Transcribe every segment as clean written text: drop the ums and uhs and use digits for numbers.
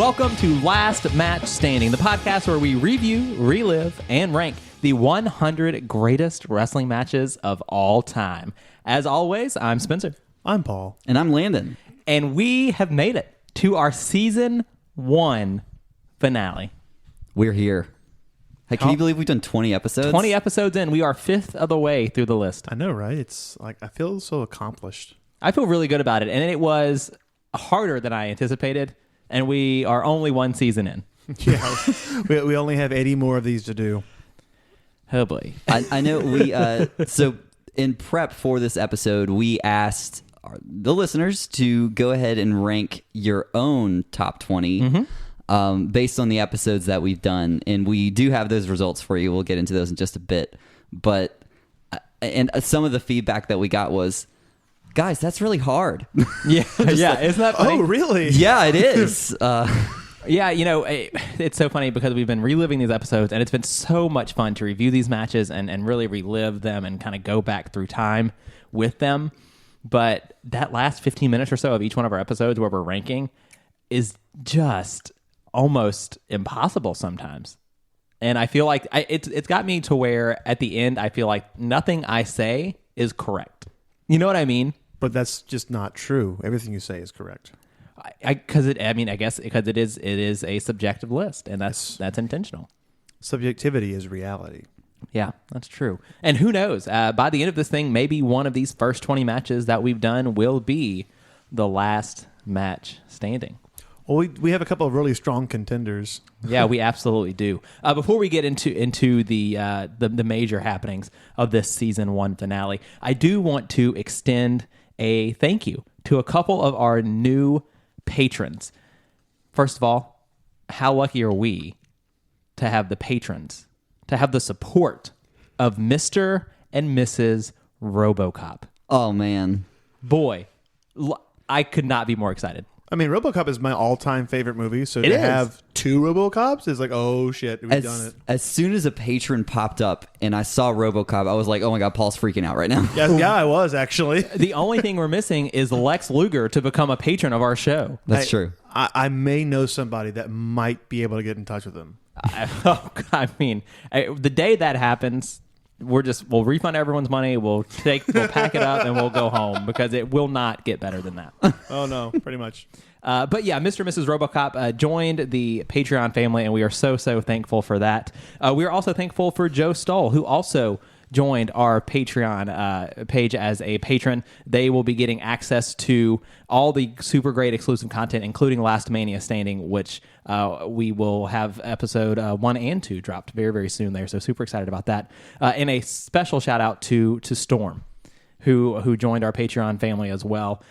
Welcome to Last Match Standing, the podcast where we review, relive, and rank the 100 greatest wrestling matches of all time. As always, I'm Spencer. I'm Paul. And I'm Landon. And we have made it to our Season 1 finale. We're here. Hey, can you believe we've done 20 episodes? 20 episodes in. We are fifth of the way through the list. I know, right? It's like I feel so accomplished. I feel really good about it. And it was harder than I anticipated. And we are only one season in. Yeah, we only have 80 more of these to do. Oh, boy. I know we... so in prep for this episode, we asked the listeners to go ahead and rank your own top 20 based on the episodes that we've done. And we do have those results for you. We'll get into those in just a bit. But and some of the feedback that we got was, guys, that's really hard. Yeah, yeah. Isn't that funny? Oh, really? Yeah, it is. Yeah, you know, it's so funny because we've been reliving these episodes, and it's been so much fun to review these matches and really relive them and kind of go back through time with them. But that last 15 minutes or so of each one of our episodes where we're ranking is just almost impossible sometimes. And I feel like it's got me to where at the end I feel like nothing I say is correct. You know what I mean? But that's just not true. Everything you say is correct. I guess because it is a subjective list, and that's intentional. Subjectivity is reality. Yeah, that's true. And who knows? By the end of this thing, maybe one of these first 20 matches that we've done will be the last match standing. Well, we have a couple of really strong contenders. Yeah, we absolutely do. Before we get into the major happenings of this season 1 finale, I do want to extend a thank you to a couple of our new patrons. First of all, how lucky are we to have the patrons, to have the support of Mr. and Mrs. RoboCop. Oh, man. Boy, I could not be more excited. I mean, RoboCop is my all-time favorite movie, so It to is. have two RoboCops is like, oh, shit, we've done it. As soon as a patron popped up and I saw RoboCop, I was like, oh my God, Paul's freaking out right now. Yeah, I was, actually. The only thing we're missing is Lex Luger to become a patron of our show. That's true. I may know somebody that might be able to get in touch with him. I mean, the day that happens, we'll refund everyone's money. We'll pack it up and we'll go home because it will not get better than that. Oh, no, pretty much. But yeah, Mr. and Mrs. RoboCop joined the Patreon family, and we are so thankful for that. We are also thankful for Joe Stoll, who also joined our Patreon page as a patron. They will be getting access to all the super great exclusive content, including Last Mania Standing, which we will have episode 1 and 2 dropped very, very soon there. So super excited about that. And a special shout out to Storm, who joined our Patreon family as well.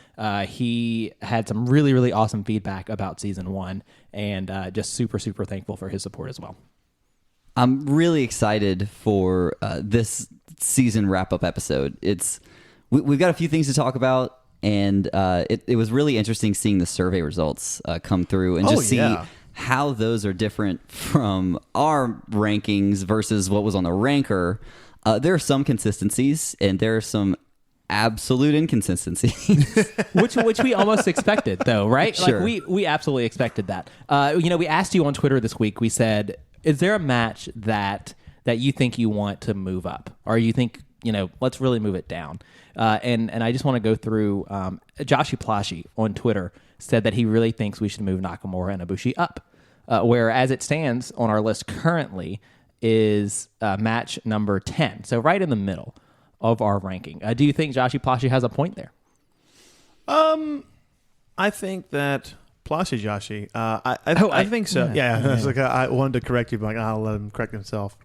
He had some really, really awesome feedback about season 1, and just super thankful for his support as well. I'm really excited for this season wrap-up episode. We've got a few things to talk about, and it was really interesting seeing the survey results come through and just see how those are different from our rankings versus what was on the ranker. There are some consistencies, and there are some absolute inconsistencies. which we almost expected, though, right? Sure. Like we absolutely expected that. We asked you on Twitter this week. We said, is there a match that you think you want to move up, or you think, let's really move it down? And I just want to go through. Joshi Plashi on Twitter said that he really thinks we should move Nakamura and Ibushi up, where as it stands on our list currently is match number 10, so right in the middle of our ranking. Do you think Joshi Plashi has a point there? I think that Joshi. I think so. Yeah. It's like I wanted to correct you, but I'll let him correct himself.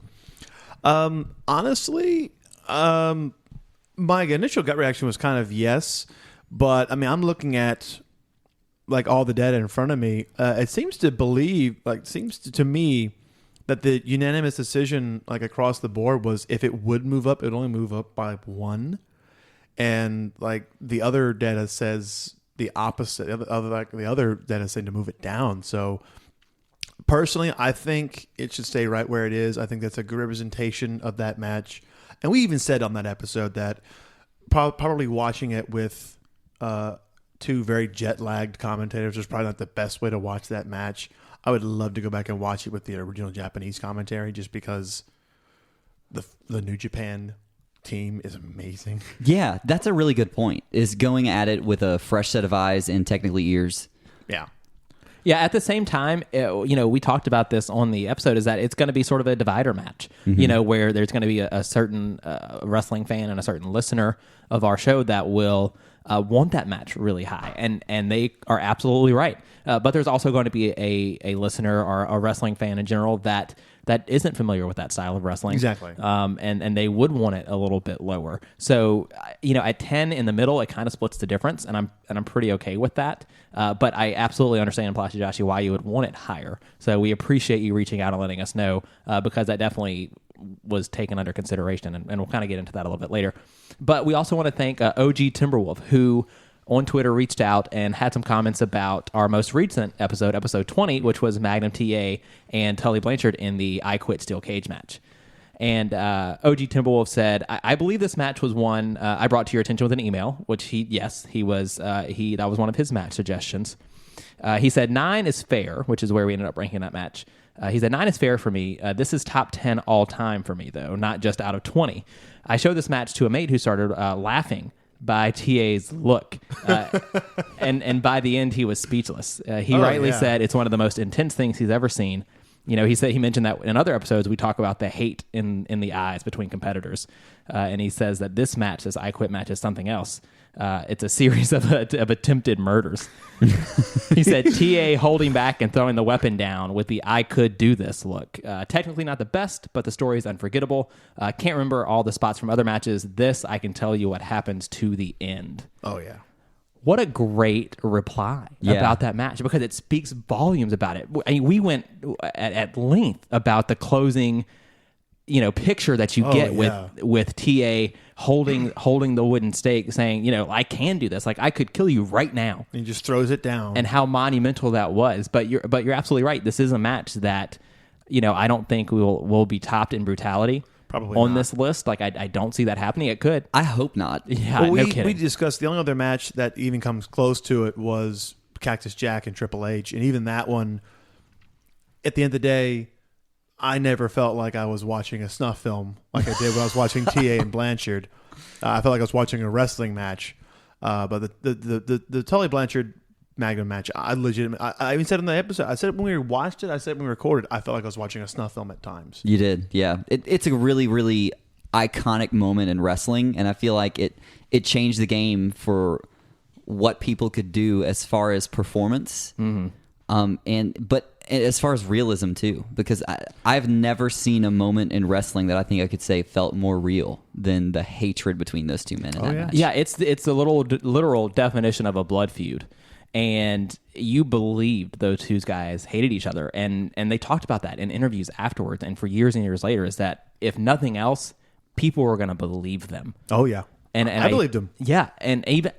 Honestly, my initial gut reaction was kind of yes, but I mean, I'm looking at like all the data in front of me. It seems to me that the unanimous decision, like across the board, was if it would move up, it would only move up by 1, and like the other data says the opposite. The other data saying to move it down. So personally, I think it should stay right where it is. I think that's a good representation of that match. And we even said on that episode that probably watching it with two very jet lagged commentators was probably not the best way to watch that match. I would love to go back and watch it with the original Japanese commentary, just because the New Japan team is amazing. Yeah, that's a really good point. Is going at it with a fresh set of eyes and technically ears. Yeah. Yeah, at the same time, we talked about this on the episode, is that it's going to be sort of a divider match, where there's going to be a certain wrestling fan and a certain listener of our show that will want that match really high. And they are absolutely right. But there's also going to be a listener or a wrestling fan in general that isn't familiar with that style of wrestling. Exactly. And they would want it a little bit lower. So, at 10 in the middle, it kind of splits the difference, and I'm pretty okay with that. But I absolutely understand, Plashy Joshy, why you would want it higher. So we appreciate you reaching out and letting us know, because that definitely was taken under consideration, and we'll kind of get into that a little bit later. But we also want to thank OG Timberwolf, who on Twitter reached out and had some comments about our most recent episode 20, which was Magnum TA and Tully Blanchard in the I Quit Steel Cage match. And OG Timberwolf said, I believe this match was one I brought to your attention with an email, which that was one of his match suggestions. He said 9 is fair, which is where we ended up ranking that match. He said 9 is fair for me. This is top 10 all time for me, though, not just out of 20. I showed this match to a mate who started laughing by TA's look. And by the end, he was speechless. He rightly said it's one of the most intense things he's ever seen. He mentioned that in other episodes, we talk about the hate in the eyes between competitors. And he says that this I Quit match, is something else. It's a series of attempted murders. He said TA holding back and throwing the weapon down with the I could do this look. Technically not the best, but the story is unforgettable. Can't remember all the spots from other matches. This, I can tell you what happens to the end. Oh, yeah. What a great reply about that match, because it speaks volumes about it. I mean, we went at length about the closing, picture that you get with TA holding the wooden stake, saying, I can do this. Like, I could kill you right now. And he just throws it down. And how monumental that was. But you're absolutely right. This is a match that, I don't think will be topped in brutality. Probably on not. This list. Like, I don't see that happening. It could. I hope not. Yeah, Well, no kidding. we discussed the only other match that even comes close to it was Cactus Jack and Triple H. And even that one, at the end of the day, I never felt like I was watching a snuff film like I did when I was watching TA and Blanchard. I felt like I was watching a wrestling match. But the Tully Blanchard Magnum match, I even said in the episode, I said it when we watched it, I said it when we recorded, I felt like I was watching a snuff film at times. You did, yeah. It's a really, really iconic moment in wrestling, and I feel like it changed the game for what people could do as far as performance, but as far as realism too, because I've never seen a moment in wrestling that I think I could say felt more real than the hatred between those two men in that match. Yeah, it's the literal definition of a blood feud. And you believed those two guys hated each other. And they talked about that in interviews afterwards. And for years and years later, is that if nothing else, people were going to believe them. Oh, yeah. And I believed them. Yeah. And even,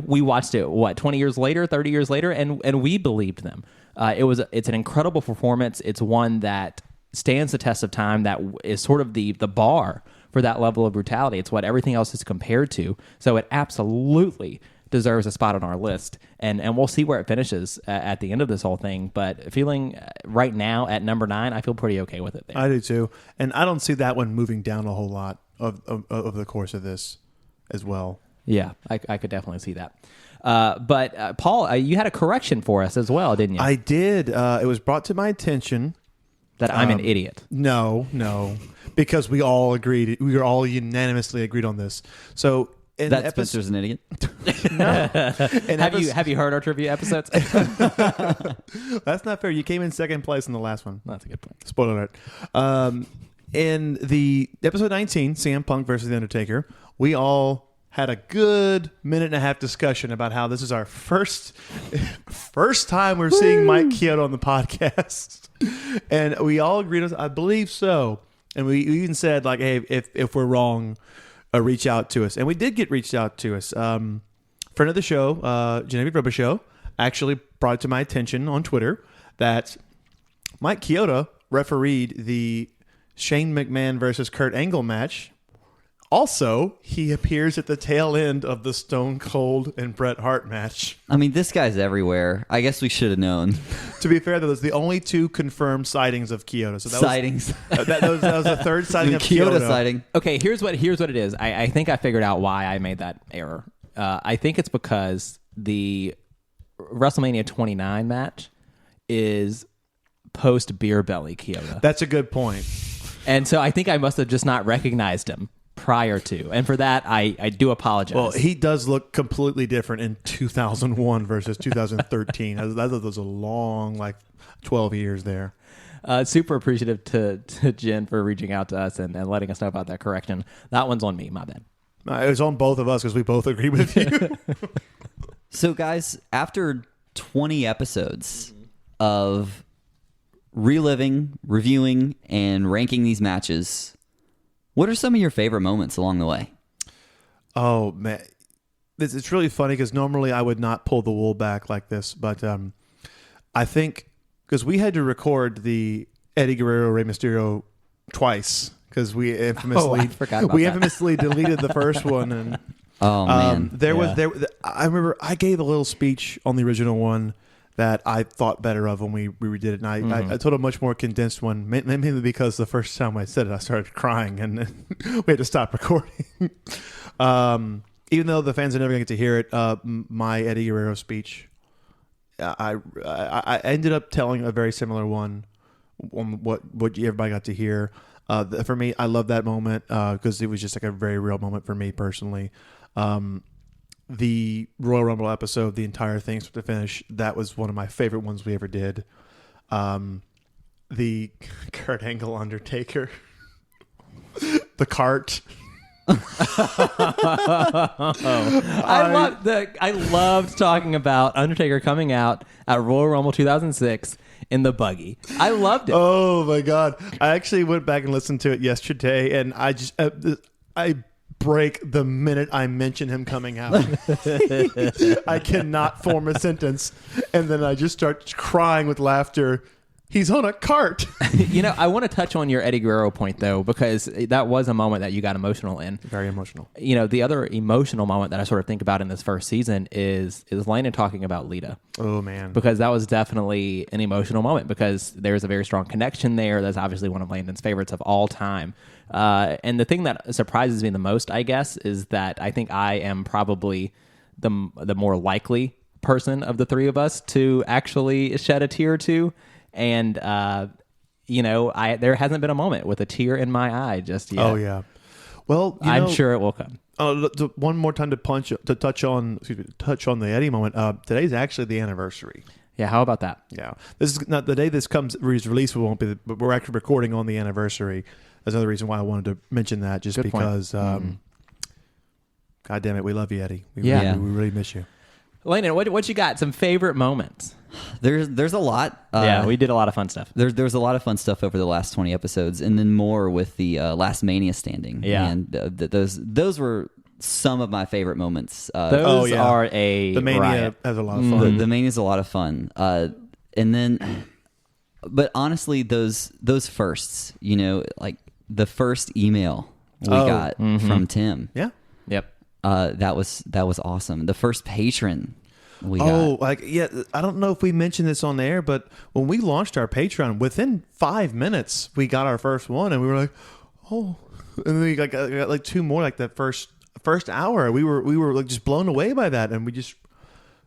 we watched it, 20 years later, 30 years later, and we believed them. It's an incredible performance. It's one that stands the test of time, that is sort of the bar for that level of brutality. It's what everything else is compared to. So it absolutely deserves a spot on our list, and we'll see where it finishes at the end of this whole thing. But feeling right now at number 9, I feel pretty okay with it there. I do too, and I don't see that one moving down a whole lot of the course of this as well. Yeah, I could definitely see that. But Paul, you had a correction for us as well, didn't you? I did. It was brought to my attention that I'm an idiot. No, because we all agreed. We were all unanimously agreed on this. So. That Spencer's an idiot. No. Have you heard our trivia episodes? That's not fair. You came in second place in the last one. That's a good point. Spoiler alert. In the episode 19, CM Punk versus The Undertaker, we all had a good minute and a half discussion about how this is our first time we're seeing Mike Chioda on the podcast. And we all agreed, I believe so. And we even said, like, hey, if we're wrong, reach out to us. And we did get reached out to us. Friend of the show, Genevieve Rubber Show, actually brought it to my attention on Twitter that Mike Chioda refereed the Shane McMahon versus Kurt Angle match Also, he appears at the tail end of the Stone Cold and Bret Hart match. I mean, this guy's everywhere. I guess we should have known. To be fair, that was the only 2 confirmed sightings of Kyoto. So that Sightings. that was the third sighting of Kyoto Kyoto. sighting. Okay, here's what it is. I think I figured out why I made that error. I think it's because the WrestleMania 29 match is post Beer Belly Kyoto. That's a good point. And so I think I must have just not recognized him prior to. And for that, I do apologize. Well, he does look completely different in 2001 versus 2013. That was a long, 12 years there. Super appreciative to Jen for reaching out to us and letting us know about that correction. That one's on me. My bad. It was on both of us because we both agree with you. So, guys, after 20 episodes of reliving, reviewing, and ranking these matches, what are some of your favorite moments along the way? Oh, man. It's really funny because normally I would not pull the wool back like this, but I think because we had to record the Eddie Guerrero Rey Mysterio twice because we infamously I forgot about that. infamously deleted the first one, and Oh, man. I remember I gave a little speech on the original one that I thought better of when we redid it, and I told a much more condensed one, mainly because the first time I said it, I started crying, and we had to stop recording. Even though the fans are never going to get to hear it, my Eddie Guerrero speech, I ended up telling a very similar one on what everybody got to hear. For me, I love that moment because it was just a very real moment for me personally. The Royal Rumble episode, the entire thing from the finish, that was one of my favorite ones we ever did. The Kurt Angle Undertaker, the cart. I loved talking about Undertaker coming out at Royal Rumble 2006 in the buggy. I loved it. Oh my God. I actually went back and listened to it yesterday, and I break the minute I mention him coming out. I cannot form a sentence, and then I just start crying with laughter. He's on a cart. I want to touch on your Eddie Guerrero point, though, because that was a moment that you got emotional in. Very emotional. The other emotional moment that I sort of think about in this first season is Landon talking about Lita. Oh, man. Because that was definitely an emotional moment because there's a very strong connection there. That's obviously one of Landon's favorites of all time. And the thing that surprises me the most, I guess, is that I think I am probably the more likely person of the three of us to actually shed a tear or two. And, there hasn't been a moment with a tear in my eye just yet. Oh, yeah. Well, I'm sure it will come. One more time to touch on the Eddie moment. Today's actually the anniversary. Yeah, how about that? Yeah, this is not the day this is released. We won't be, but we're actually recording on the anniversary. That's another reason why I wanted to mention that, just Good point. because. God damn it, we love you, Eddie. We really miss you. Landon, what you got? Some favorite moments? There's a lot. Yeah, we did a lot of fun stuff. There's a lot of fun stuff over the last 20 episodes, and then more with the last Mania standing. Yeah. And those were some of my favorite moments. Those are The Mania riot. has a lot of fun. The Mania is a lot of fun. And then, but honestly, those firsts, like the first email we got from Tim. Yeah. Yep. That was awesome. The first patron we got. I don't know if we mentioned this on the air, but when we launched our Patreon, within 5 minutes we got our first one, and we were like, oh, and then we got like two more, like that first hour. We were like just blown away by that, and we just.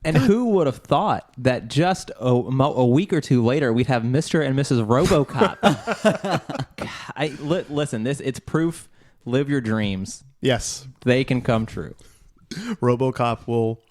And who would have thought that just a week or two later we'd have Mr. and Mrs. RoboCop? Listen, it's proof. Live your dreams. Yes, They can come true. RoboCop will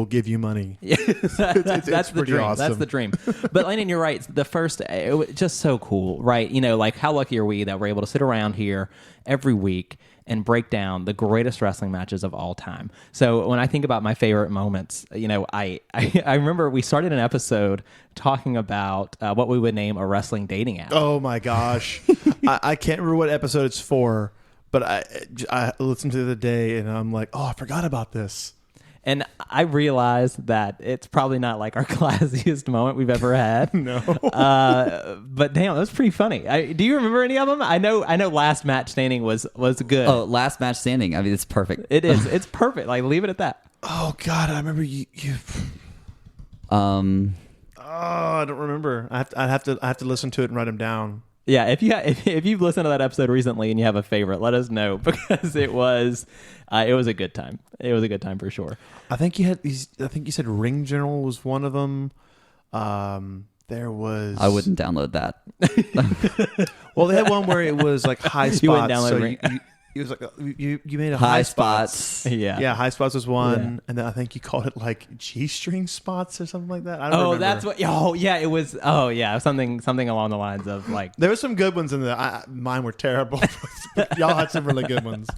give you money. That's the pretty dream. awesome. That's the dream. But Landon, you're right. The first, it was just so cool, right? Like how lucky are we that we're able to sit around here every week and break down the greatest wrestling matches of all time. So when I think about my favorite moments, I remember we started an episode talking about what we would name a wrestling dating app. Oh my gosh, I can't remember what episode it's for, but I listened to it the other day, and I'm like, oh, I forgot about this. And I realized that it's probably not like our classiest moment we've ever had. No. But damn, that was pretty funny. Do you remember any of them? I know Last Match Standing was good. Oh, last match standing. I mean, it's perfect. It is. It's perfect. Like, leave it at that. Oh God, I remember you. Um, I don't remember. I have to listen to it and write them down. Yeah, if you've listened to that episode recently and you have a favorite, let us know, because it was a good time. It was a good time for sure. I think you said Ring General was one of them. There was. I wouldn't download that. Well, they had one where it was like high spots. You wouldn't download so Ring. it was like you made a High spots. spots. Yeah. High spots was one, Yeah. and then I think you called it like G-string spots or something like that. I don't remember. That's what. Oh, yeah. It was. Oh, yeah. Something along the lines of like. There were some good ones in there. Mine were terrible. Y'all had some really good ones.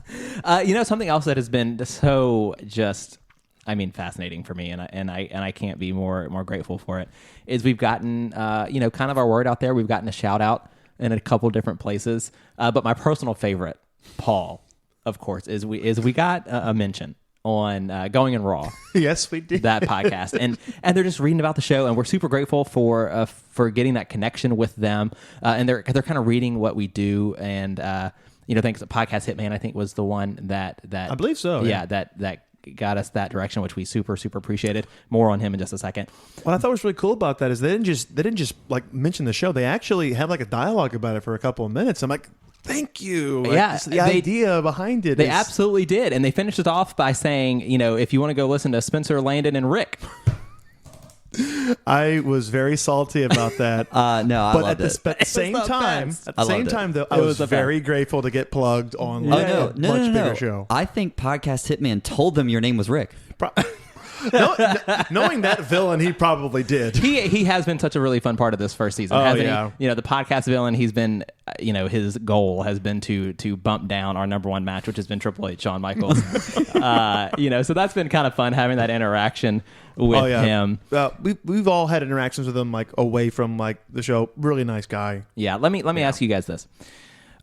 Something else that has been so just, fascinating for me, and I can't be more grateful for it, is we've gotten kind of our word out there. We've gotten a shout out in a couple different places, but my personal favorite, Paul, of course, is we got a mention on Going in Raw. Yes, we did that podcast, and they're just reading about the show, and we're super grateful for getting that connection with them, and they're kind of reading what we do, and thanks to Podcast Hitman, I think was the one that I believe so. yeah. that got us that direction, which we super appreciated. More on him in just a second. What I thought was really cool about that is they didn't just like mention the show. They actually had like a dialogue about it for a couple of minutes. I'm like, thank you. Like, Yeah, the idea behind it. They absolutely did, and they finished it off by saying, if you want to go listen to Spencer, Landon, and Rick. I was very salty about that. No, I but loved it. at the same the time, best. at the I same loved it. time, though, I It was was the very grateful to get plugged on Oh, like, no, a no, much no, no, bigger no. show. I think Podcast Hitman told them your name was Rick. Knowing that villain, he probably did. He has been such a really fun part of this first season. Oh, hasn't yeah. he? The podcast villain. He's been, his goal has been to bump down our number one match, which has been Triple H, Shawn Michaels. So that's been kind of fun having that interaction with him. We've all had interactions with him like away from like the show. Really nice guy. Yeah. Let me ask you guys this,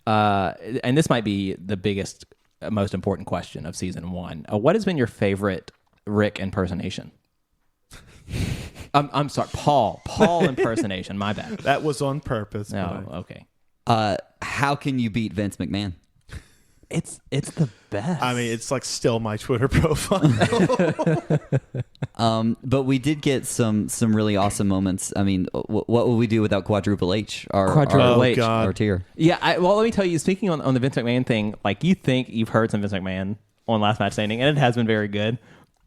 and this might be the biggest, most important question of season one. What has been your favorite Rick impersonation? I'm sorry, Paul impersonation. My bad. That was on purpose. Oh, but okay. How can you beat Vince McMahon? It's the best. I mean, it's like still my Twitter profile. But we did get some really awesome moments. I mean, what would we do without Quadruple H? Quadruple H. God. Our tier. Yeah, well, let me tell you, speaking on the Vince McMahon thing, like, you think you've heard some Vince McMahon on Last Match Standing, and it has been very good,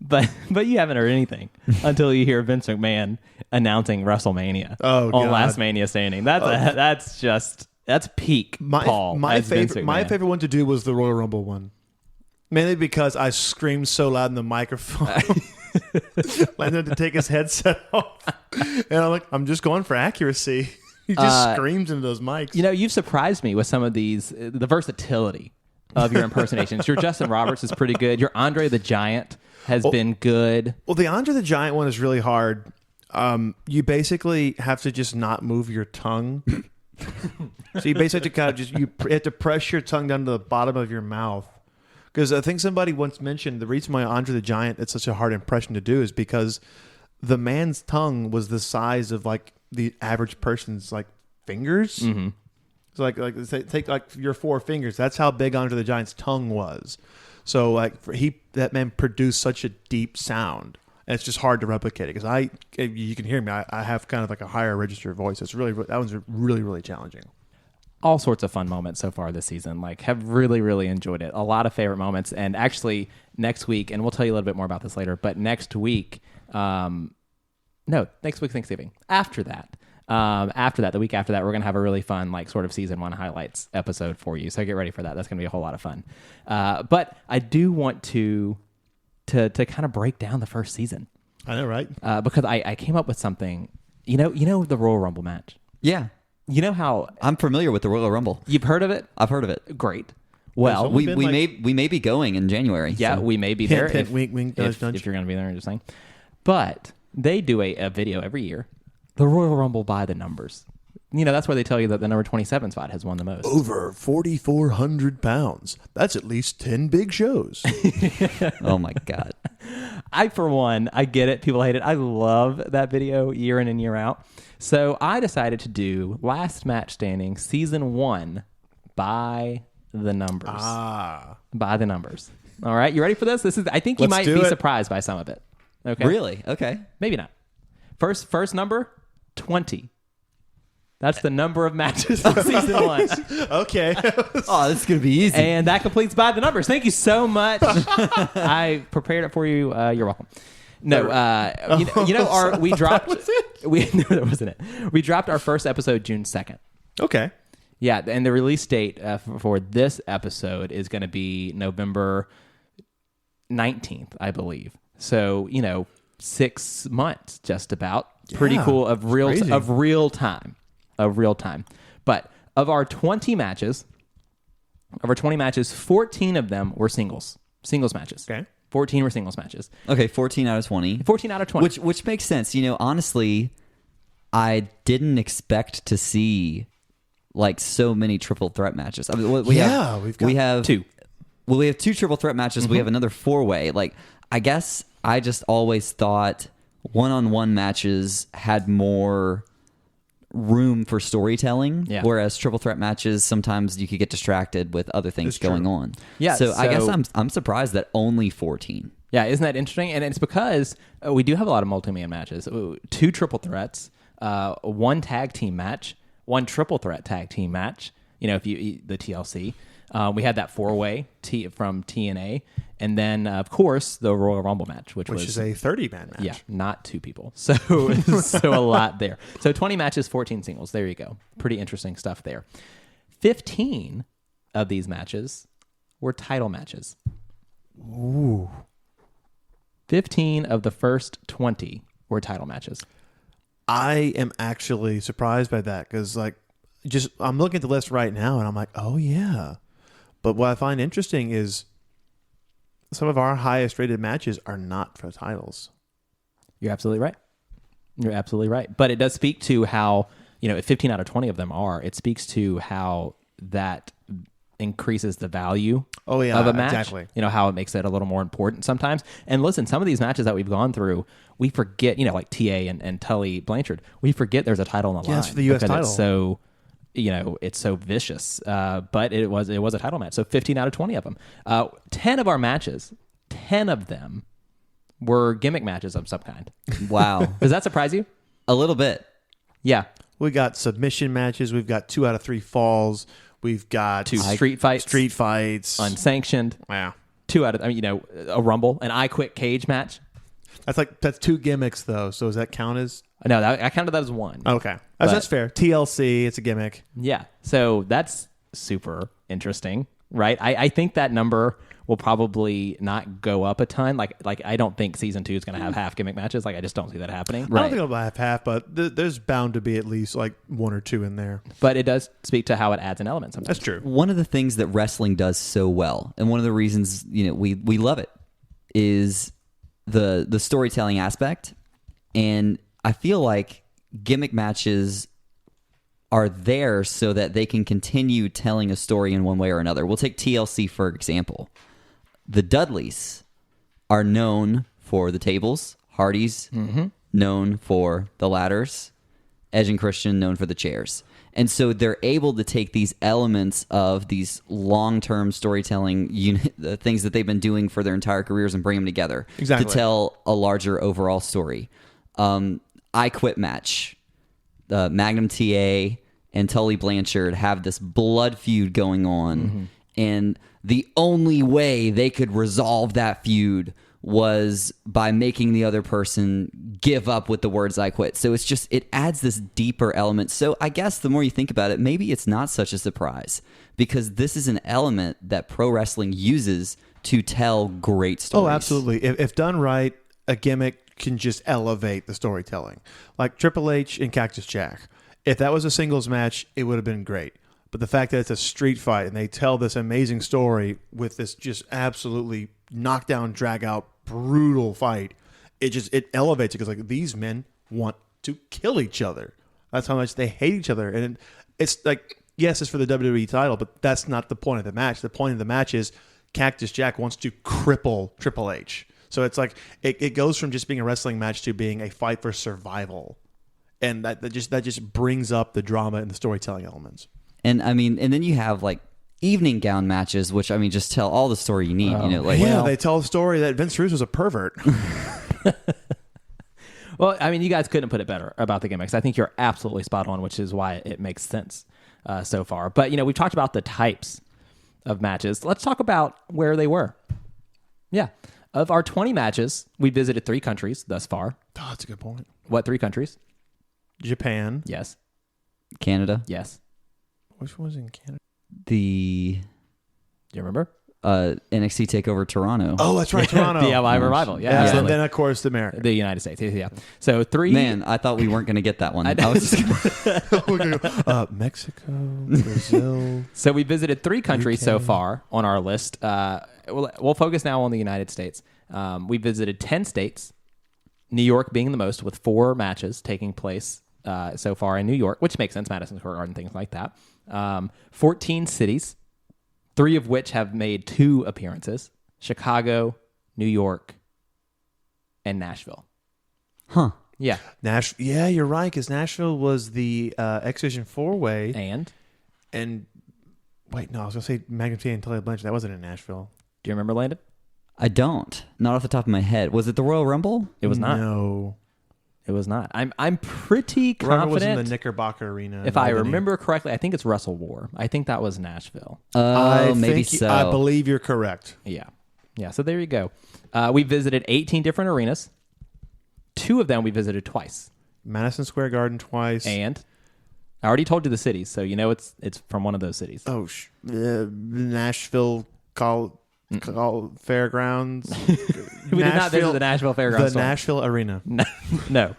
but you haven't heard anything until you hear Vince McMahon announcing WrestleMania on God. Last Mania Standing. That's peak Paul. My as Vince favorite McMahon. one to do was the Royal Rumble one, mainly because I screamed so loud in the microphone. Landon to take his headset off, and I'm just going for accuracy. He just screams into those mics. You've surprised me with some of these, the versatility of your impersonations. Your Justin Roberts is pretty good. Your Andre the Giant has been good. Well, the Andre the Giant one is really hard. You basically have to just not move your tongue. So you basically kind of you have to press your tongue down to the bottom of your mouth. Because I think somebody once mentioned the reason why Andre the Giant it's such a hard impression to do is because the man's tongue was the size of like the average person's like fingers. Mm-hmm. So like take like your four fingers. That's how big Andre the Giant's tongue was. So like that man produced such a deep sound, and it's just hard to replicate it. Because you can hear me. I have kind of like a higher register voice. That one's really challenging. All sorts of fun moments so far this season. Like, have really enjoyed it. A lot of favorite moments. And actually, next week, and we'll tell you a little bit more about this later, but next week, next week Thanksgiving. After that, the week after that, we're going to have a really fun, like, sort of season one highlights episode for you. So get ready for that. That's going to be a whole lot of fun. But I do want to kind of break down the first season. I know, right? Because I came up with something. You know the Royal Rumble match? Yeah. You know how I'm familiar with the Royal Rumble. you've heard of it? I've heard of it. Great. Well, There's only We been, may be going in January. yeah, so. we may be there. Hint, wink, wink, nudge, nudge. If you're going to be there, I'm just saying. But they do a video every year, the Royal Rumble by the numbers. That's where they tell you that the number 27 spot has won the most. Over 4,400 pounds. That's at least 10 big shows. Oh my God. I, for one, I get it. People hate it. I love that video year in and year out. So I decided to do Last Match Standing Season 1 by the numbers. By the numbers. All right. You ready for this? I think you Let's might do be it. surprised by some of it. Okay. Really? Okay. Maybe not. First number, 20. That's the number of matches from Season 1. Okay. Oh, this is going to be easy. And that completes By the Numbers. Thank you so much. I prepared it for you. You're welcome. No, we dropped. was it? No, that wasn't it. We dropped our first episode June 2nd. Okay. Yeah, and the release date for this episode is going to be November 19th, I believe. So 6 months, just about. Pretty Yeah, cool of real crazy. time. But of our 20 matches, 14 of them were singles matches. Okay. 14 were singles matches. Okay, 14 out of 20. 14 out of 20. Which makes sense. Honestly, I didn't expect to see like so many triple threat matches. I mean, we have two. Well, we have 2 triple threat matches. We have another 4-way. Like, I guess I just always thought one-on-one matches had more room for storytelling, Yeah. whereas triple threat matches sometimes you could get distracted with other things It's true. going on. Yeah, so I guess so- I'm surprised that only 14. Yeah, isn't that interesting? And it's because we do have a lot of multi-man matches. 2 triple threats, 1 tag team match, 1 triple threat tag team match. If you the TLC, we had that 4-way from TNA, and then of course the Royal Rumble match, which was is a 30-man match. yeah, not 2 people. So so a lot there. So 20 matches, 14 singles. There you go. Pretty interesting stuff there. 15 of these matches were title matches. Ooh. 15 of the first 20 were title matches. I am actually surprised by that because, I'm looking at the list right now and I'm like, oh, yeah. But what I find interesting is some of our highest rated matches are not for titles. You're absolutely right. You're absolutely right. But it does speak to how, if 15 out of 20 of them are, it speaks to how that increases the value Oh, yeah, of a match. exactly. How it makes it a little more important sometimes. And listen, some of these matches that we've gone through, we forget, like TA and Tully Blanchard, we forget there's a title on the line. it's for the US because title. It's so, it's so vicious. But it was a title match. So 15 out of 20 of them. 10 of our matches, 10 of them were gimmick matches of some kind. Wow. Does that surprise you? A little bit. Yeah. We got submission matches. We've got 2 out of 3 falls. We've got 2 street fights. Street fights. Unsanctioned. Wow. 2 out of, a Rumble, an I Quit cage match. That's 2 gimmicks, though. So does that count as... No, I counted that as 1. Okay. But- That's fair. TLC, it's a gimmick. Yeah. So that's super interesting, right? I think that number will probably not go up a ton. Like I don't think season 2 is going to have half gimmick matches. I just don't see that happening. I don't think it'll have half, but there's bound to be at least 1 or 2 in there. But it does speak to how it adds an element sometimes. That's true. One of the things that wrestling does so well, and one of the reasons we love it, is the storytelling aspect. And I feel like gimmick matches are there so that they can continue telling a story in one way or another. We'll take TLC for example. The Dudleys are known for the tables, Hardys known for the ladders, Edge and Christian known for the chairs. And so they're able to take these elements of these long-term storytelling the things that they've been doing for their entire careers and bring them together Exactly. to tell a larger overall story. I Quit match. Magnum TA and Tully Blanchard have this blood feud going on. And the only way they could resolve that feud was by making the other person give up with the words I quit. So it adds this deeper element. So I guess the more you think about it, maybe it's not such a surprise because this is an element that pro wrestling uses to tell great stories. Oh, absolutely. If done right, a gimmick can just elevate the storytelling. Like Triple H and Cactus Jack. If that was a singles match, it would have been great. But the fact that it's a street fight and they tell this amazing story with this just absolutely knockdown, drag out, brutal fight, it elevates it because these men want to kill each other. That's how much they hate each other. And it's yes, it's for the WWE title, but that's not the point of the match. The point of the match is Cactus Jack wants to cripple Triple H. So it's like it goes from just being a wrestling match to being a fight for survival, and that just brings up the drama and the storytelling elements. And I mean, and then you have like evening gown matches, which I mean, just tell all the story you need. You know, like They tell a story that Vince Russo was a pervert. Well, I mean, you guys couldn't put it better about the gimmicks. I think you're absolutely spot on, which is why it makes sense so far. But, we've talked about the types of matches. Let's talk about where they were. Yeah. Of our 20 matches, we visited 3 countries thus far. Oh, that's a good point. What 3 countries? Japan. Yes. Canada. Yes. Which was in Canada? The Do you remember? NXT Takeover Toronto. Oh, that's right, Toronto. The LI Revival. Yeah. And absolutely. then of course America. The United States. Yeah. So 3. Man, I thought we weren't going to get that one. I was just Mexico, Brazil. So we visited 3 countries UK. so far on our list. We'll focus now on the United States. We visited 10 states, New York being the most, with 4 matches taking place so far in New York, which makes sense, Madison Square Garden, things like that. 14 cities, 3 of which have made 2 appearances: Chicago, New York, and Nashville. huh. Yeah. Yeah, you're right, because Nashville was the X Division 4-way. And wait, no, I was going to say Magnum TA and Tully Blanchard. That wasn't in Nashville. Do you remember, Landon? I don't. Not off the top of my head. Was it the Royal Rumble? It was not. No. It was not. I'm pretty Rumble was in confident. the Knickerbocker Arena. If I remember correctly, I think it's Wrestle War. I think that was Nashville. Oh, maybe so. I believe you're correct. Yeah. Yeah. So there you go. We visited 18 different arenas. 2 of them we visited twice. Madison Square Garden twice. And I already told you the cities, so it's from one of those cities. Nashville Fairgrounds. We did not visit the Nashville Fairgrounds. The Nashville Arena. No.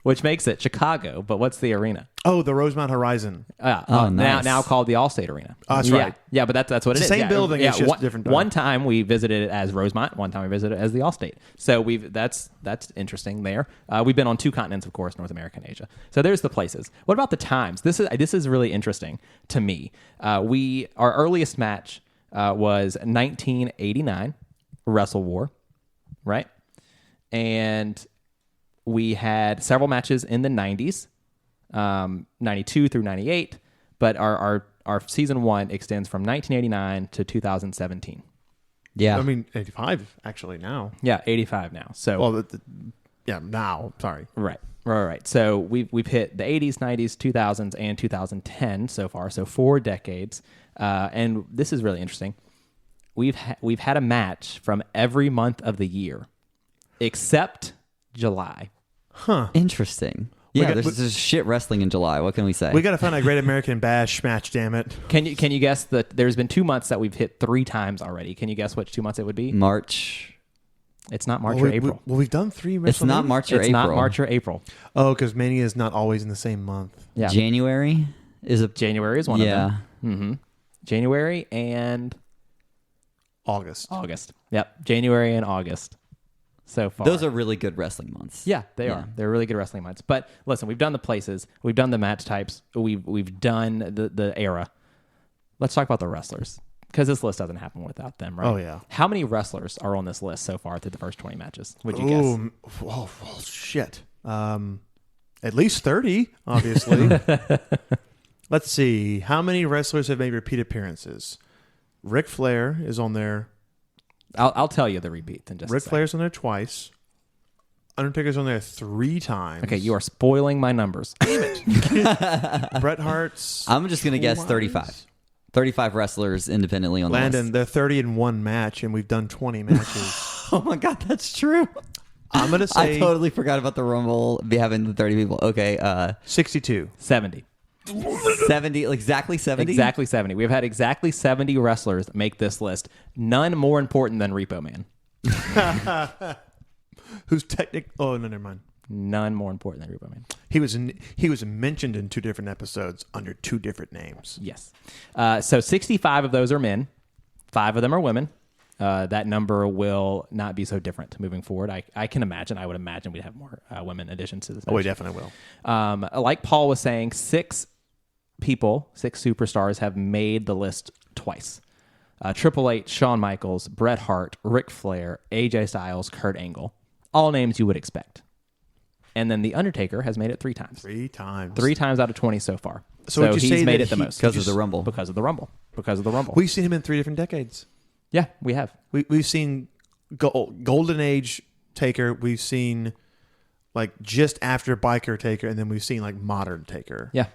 Which makes it Chicago, but what's the arena? Oh, the Rosemount Horizon. Nice. Now called the Allstate Arena. Oh, that's Yeah. right. Yeah, but that's what It's it is. the same Yeah. building, it's just different time. One time we visited it as Rosemont. One time we visited it as the Allstate. So that's interesting there. We've been on 2 continents, of course, North America and Asia. So there's the places. What about the times? This is really interesting to me. Our earliest match was 1989 Wrestle War, right? And we had several matches in the 90s, 92 through 98, but our season 1 extends from 1989 to 2017. Yeah. I mean, 85 actually now. Yeah, 85 now. So Well, now. Sorry. right. So we've hit the 80s, 90s, 2000s, and 2010 so far. So 4 decades, and this is really interesting. We've had a match from every month of the year, except July. Interesting. Yeah, got- there's shit wrestling in July. What can we say? We got to find a Great American Bash match, damn it. Can you guess that there's been 2 months that we've hit 3 times already? Can you guess which 2 months it would be? March. It's not March or April. We've done 3 WrestleMania. It's not March or It's April. not March or April. Oh, because Mania is not always in the same month. Yeah, January is a January is one of them. Mm-hmm. January and August. August. Yep, January and August. So far, Those are really good wrestling months. yeah, they Yeah. are. They're really good wrestling months. But listen, we've done the places, we've done the match types, we've done the era. Let's talk about the wrestlers, because this list doesn't happen without them, right? Oh, yeah. How many wrestlers are on this list so far through the first 20 matches? Would you guess? Oh, shit. At least 30, obviously. Let's see. How many wrestlers have made repeat appearances? Ric Flair is on there. I'll tell you the repeats in just a Ric second. Flair's on there twice. Undertaker's on there 3 times. Okay, you are spoiling my numbers. Bret Hart's. I'm just going to guess twice. 35. 35 wrestlers independently on the Landon, list. they're 30 in 1 match, and we've done 20 matches. Oh my God, that's true. I'm going to I say totally forgot about the Rumble be having the 30 people. Okay, 62. 70. 70, exactly 70? Exactly 70. We've had exactly 70 wrestlers make this list. None more important than Repo Man. Who's Oh, no, never mind. None more important than Repo Man. He was mentioned in 2 different episodes under 2 different names. Yes. So 65 of those are men. 5 of them are women. That number will not be so different moving forward. I can imagine. I would imagine we'd have more women additions to this. Oh, we match. definitely will. Like Paul was saying, 6 superstars have made the list twice. Triple H, Shawn Michaels, Bret Hart, Ric Flair, AJ Styles, Kurt Angle. All names you would expect. And then The Undertaker has made it 3 times. 3 times. 3 times out of 20 so far. So would you he's say made that it the he- most. Because of the Rumble. Because of the Rumble. Because of the Rumble. We've seen him in 3 different decades. Yeah, we have. We've seen Golden Age Taker. We've seen like just after Biker Taker, and then we've seen like modern Taker. Yeah.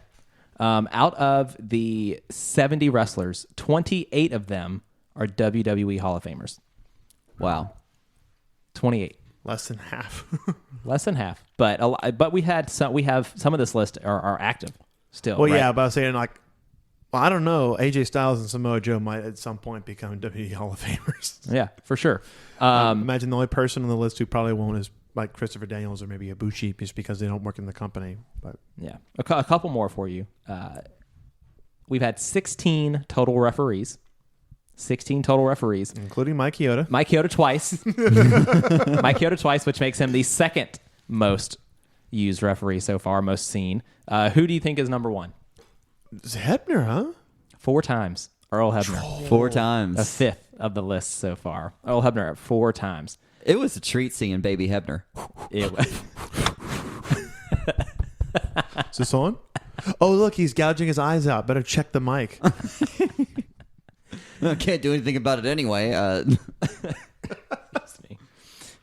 Out of the 70 wrestlers, 28 of them are WWE Hall of Famers. Wow. 28. Less than half. Less than half. But we have some of this list are active still. Well, right? yeah, but I was saying like, well, I don't know. AJ Styles and Samoa Joe might at some point become WWE Hall of Famers. Yeah, for sure. Imagine the only person on the list who probably won't is like Christopher Daniels or maybe Ibushi, just because they don't work in the company. But Yeah. A couple more for you. We've had 16 total referees. 16 total referees. including Mike Chioda. Mike Chioda twice. Mike Chioda twice, which makes him the second most used referee so far, most seen. Who do you think is number 1? It's Hebner, huh? 4 times. Earl Hebner. 4 times. A fifth of the list so far. Earl Hebner 4 times. It was a treat seeing Baby Hebner. It was. Is this on? Oh, look, he's gouging his eyes out. Better check the mic. I can't do anything about it anyway. That's me.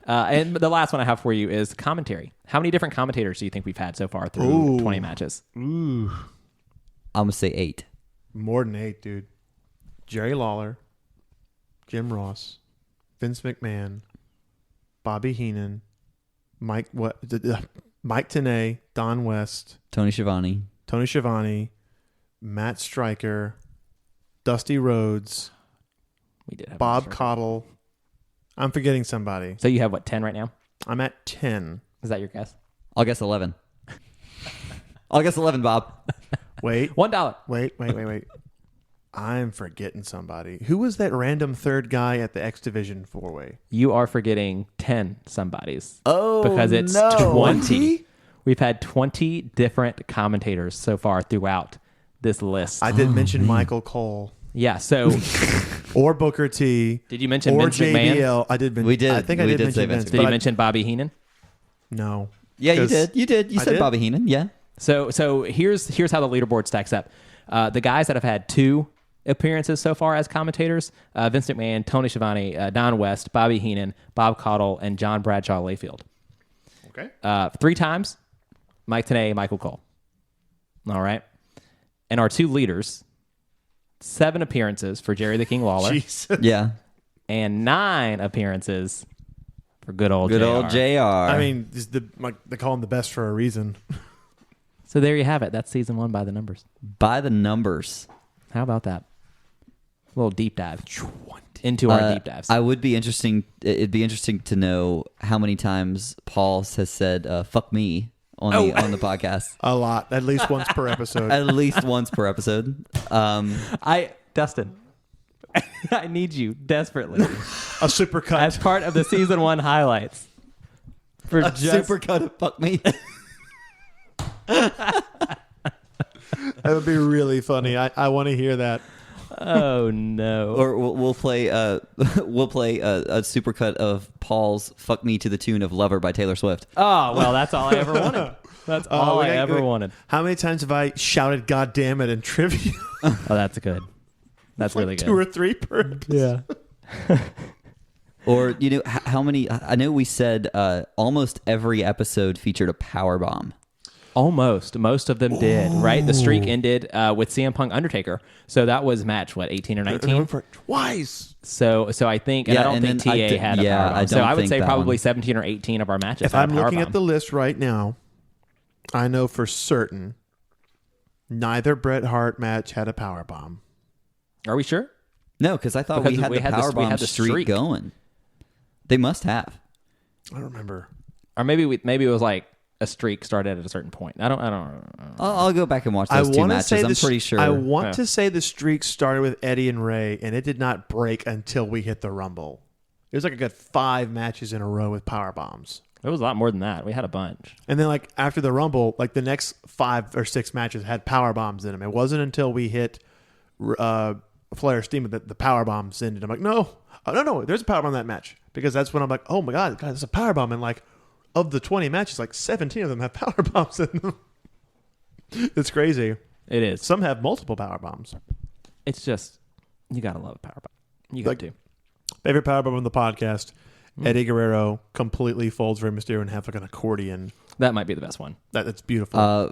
And the last one I have for you is commentary. How many different commentators do you think we've had so far through 20 matches? Ooh. I'm going to say 8. More than 8, dude. Jerry Lawler, Jim Ross, Vince McMahon, Bobby Heenan, Mike Tenay, Don West, Tony Schiavone. Tony Schiavone, Matt Stryker, Dusty Rhodes, We did have Bob one. Caudle. I'm forgetting somebody. So you have what, 10 right now? I'm at 10. Is that your guess? I'll guess 11. I'll guess 11, Bob. Wait, $1. wait. I'm forgetting somebody. Who was that random third guy at the X Division 4-way? You are forgetting 10 somebodies. Oh, because it's no. 20. We've had 20 different commentators so far throughout this list. I did mention Michael Cole Yeah, so or Booker T. did you mention or Vince McMahon? JBL. I did. We did. I think I We did did mention say Vince. Vince. Did but you I- mention Bobby Heenan? No. Yeah, you 'Cause did. You did. You I said did? Bobby Heenan. Yeah. So here's how the leaderboard stacks up. The guys that have had 2 appearances so far as commentators: Vince McMahon, Tony Schiavone, Don West, Bobby Heenan, Bob Caudle, and John Bradshaw Layfield. Okay. 3 times, Mike Tenay, Michael Cole. All right, and our 2 leaders: 7 appearances for Jerry the King Lawler, Jesus. Yeah. and 9 appearances for good old Good JR. old JR. I mean, this is they call him the best for a reason. So there you have it. That's season 1 by the numbers. by the numbers. How about that? A little deep dive into our deep dives. I would be interesting. It'd be interesting to know how many times Paul has said "fuck me" on the podcast. A lot, at least once per episode. At least once per episode. Dustin, I need you desperately A super cut. as part of the season 1 highlights for A just supercut of "fuck me." That would be really funny. I want to hear that. oh no. Or we'll play a supercut of Paul's "fuck me" to the tune of "Lover" by Taylor Swift. Oh well, that's all I ever wanted. That's all I ever wanted. How many times have I shouted "God damn it" in trivia? Oh, that's good. That's really good. 2 or 3 per episode. Yeah. Or how many? I know we said almost every episode featured a power bomb. Almost. Most of them did, right? The streak ended with CM Punk Undertaker. So that was match, 18 or And I 19? went for it twice. So I think, and Yeah, I don't and think then TA had a yeah, power bomb. I So don't I would think say that probably one. 17 or 18 of our matches If had I'm a power looking bomb. at the list right now, I know for certain neither Bret Hart match had a power bomb. Are we sure? No, because I thought Because we had we the had the- power we bomb had the streak streak. going. They must have. I don't remember. Or maybe it was like a streak started at a certain point. I don't I'll go back and watch I those 2 want to matches. say I'm this, pretty sure. I want Yeah. to say the streak started with Eddie and Ray, and it did not break until we hit the Rumble. It was like a good 5 matches in a row with power bombs. It was a lot more than that. We had a bunch. And then, like, after the Rumble, like, the next 5 or 6 matches had power bombs in them. It wasn't until we hit Flair steam that the power bombs ended. I'm like, no, there's a power bomb in that match, because that's when I'm like, oh my god, there's a power bomb, and like of the 20 matches, like 17 of them have power bombs in them. It's crazy. It is. Some have multiple power bombs. It's just, you gotta love a power bomb. You got to. Favorite power bomb on the podcast: Eddie Guerrero completely folds Rey Mysterio in half like an accordion. That might be the best one. That's beautiful.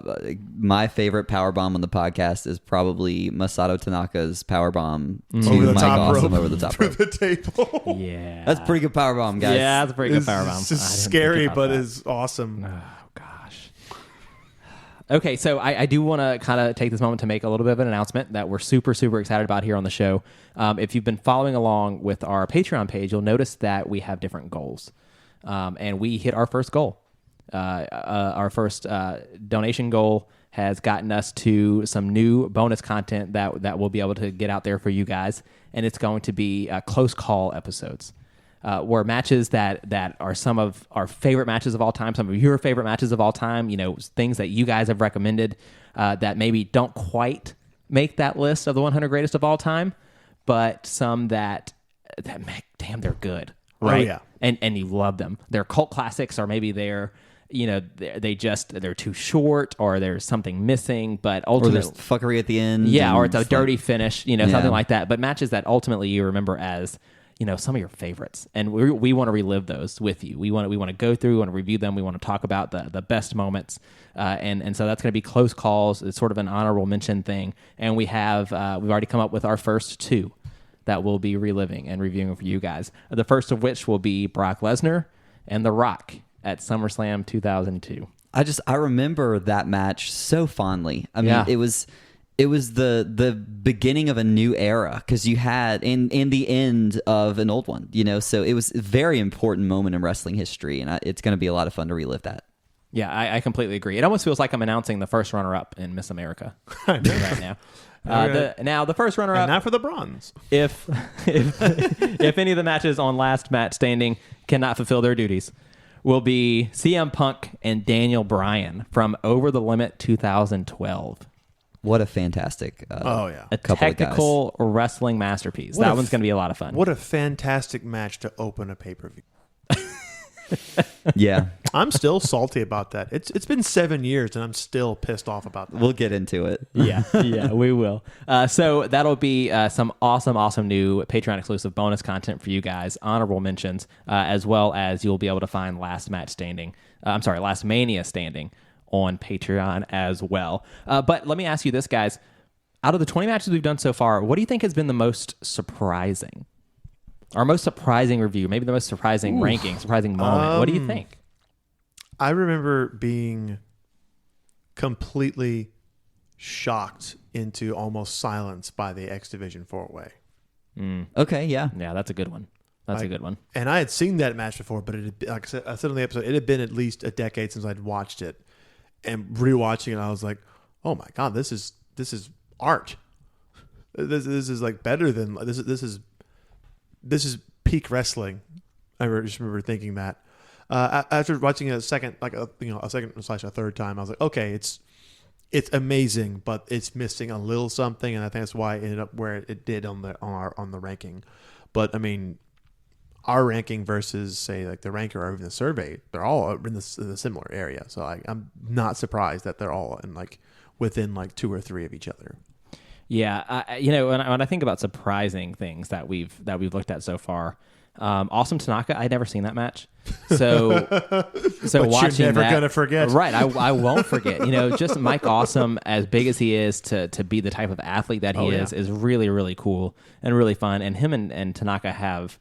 My favorite power bomb on the podcast is probably Masato Tanaka's power bomb to Over the Mike top Awesome rope. over the top Through rope. the table. Yeah. That's a pretty good power bomb, guys. Yeah, that's a pretty good power bomb. It's I didn't just think scary, about but that. it's awesome. Oh, gosh. Okay, so I do want to kind of take this moment to make a little bit of an announcement that we're super, super excited about here on the show. If you've been following along with our Patreon page, you'll notice that we have different goals. And we hit our first goal. Our first donation goal has gotten us to some new bonus content that we'll be able to get out there for you guys. And it's going to be close call episodes. Were matches that are some of our favorite matches of all time, some of your favorite matches of all time, things that you guys have recommended that maybe don't quite make that list of the 100 greatest of all time, but some that make, damn, they're good, right? Oh, yeah. And you love them. They're cult classics, or maybe they're too short, or there's something missing, but Or ultimately, there's fuckery at the end. yeah, or and it's a like- dirty finish, something like that. But matches that ultimately you remember as, some of your favorites, and we want to relive those with you. We want to go through, we want to review them, we want to talk about the best moments, and so that's going to be close calls. It's sort of an honorable mention thing, and we've already come up with our first two that we'll be reliving and reviewing for you guys. The first of which will be Brock Lesnar and The Rock at SummerSlam 2002. I remember that match so fondly. I mean, Yeah. it was the beginning of a new era, because you had in the end of an old one, so it was a very important moment in wrestling history, and it's going to be a lot of fun to relive that. Yeah, I completely agree. It almost feels like I'm announcing the first runner-up in Miss America right now. The first And runner-up, now for the bronze. if any of the matches on Last Match Standing cannot fulfill their duties, will be CM Punk and Daniel Bryan from Over the Limit 2012. What a fantastic Oh, yeah. A couple of guys. technical wrestling masterpiece. What That a one's going to be a lot of fun. What a fantastic match to open a pay-per-view. Yeah, I'm still salty about that. It's been 7 years, and I'm still pissed off about that. we'll get into it. Yeah, we will. So that'll be some awesome new Patreon exclusive bonus content for you guys, honorable mentions, as well as you'll be able to find Last Mania Standing on Patreon as well. But let me ask you this, guys. Out of the 20 matches we've done so far, what do you think has been the most surprising? Our most surprising review, maybe the most surprising ranking, surprising moment. What do you think? I remember being completely shocked into almost silence by the X Division 4-way. Okay, yeah. Yeah, that's a good one. That's a good one. And I had seen that match before, but it had been, like I said on the episode, it had been at least a decade since I'd watched it. And rewatching it, I was like, "Oh my god, this is art. This is like better than this is peak wrestling." I just remember thinking that. After watching it a second / a third time, I was like, "Okay, it's amazing, but it's missing a little something," and I think that's why it ended up where it did on the ranking. But I mean, our ranking versus say like the ranker or even the survey, they're all in the similar area. So I'm not surprised that they're all in within 2 or 3 of each other. Yeah, when I think about surprising things that we've looked at so far, Awesome Tanaka, I'd never seen that match, so But watching you're never that, gonna forget, right? I won't forget. Just Mike Awesome, as big as he is, to be the type of athlete that he is really, really cool and really fun. And him and Tanaka have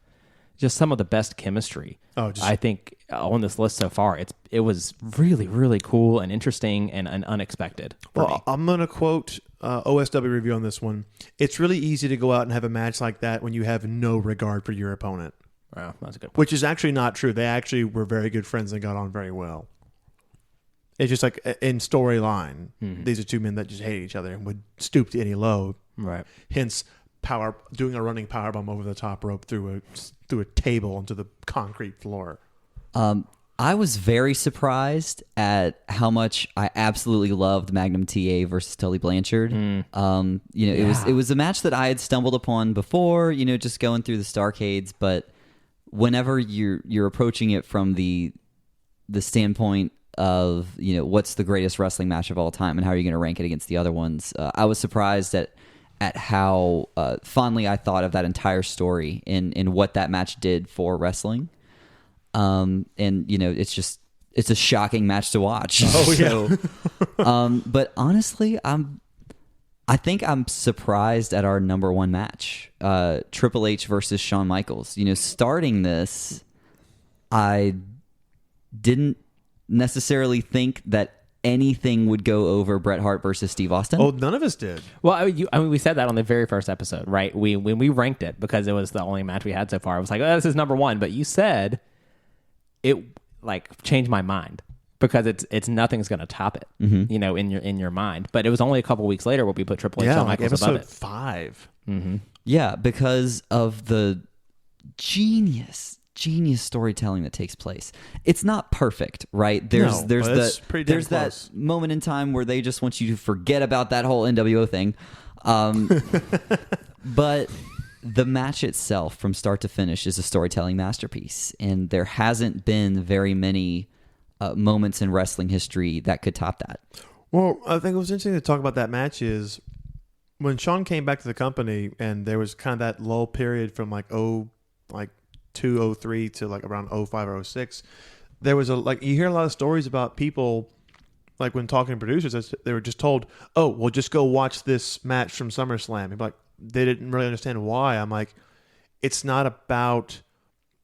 just some of the best chemistry. I think on this list so far. It was really, really cool and interesting and unexpected for me. I'm going to quote OSW review on this one. It's really easy to go out and have a match like that when you have no regard for your opponent. Wow, that's a good point. Which is actually not true. They actually were very good friends and got on very well. It's just like in storyline, these are two men that just hated each other and would stoop to any low. Right. Hence, doing a running powerbomb over the top rope through a table onto the concrete floor. I was very surprised at how much I absolutely loved Magnum TA versus Tully Blanchard. It was a match that I had stumbled upon before, just going through the Starcades. But whenever you're approaching it from the standpoint of what's the greatest wrestling match of all time and how are you going to rank it against the other ones, I was surprised at how fondly I thought of that entire story and what that match did for wrestling. It's a shocking match to watch. Oh yeah. But honestly, I think I'm surprised at our number one match, Triple H versus Shawn Michaels. Starting this, I didn't necessarily think that anything would go over Bret Hart versus Steve Austin. Oh, none of us did. Well, we said that on the very first episode, right? When we ranked it, because it was the only match we had so far, I was like, oh, this is number one. But you said it changed my mind because it's nothing's going to top it, in your mind. But it was only a couple weeks later where we put Triple H Yeah, Shawn like Michaels above episode it. 5. Yeah, because of the genius storytelling that takes place. It's not perfect, right? There's No, but it's pretty damn there's that close. moment in time where they just want you to forget about that whole NWO thing. But the match itself from start to finish is a storytelling masterpiece, and there hasn't been very many moments in wrestling history that could top that. Well, I think what's interesting to talk about that match is when Shawn came back to the company, and there was kind of that lull period from 2003 to around 05 or 06. There was you hear a lot of stories about people when talking to producers, they were just told, "Oh, well, just go watch this match from SummerSlam." They didn't really understand why. I'm like, it's not about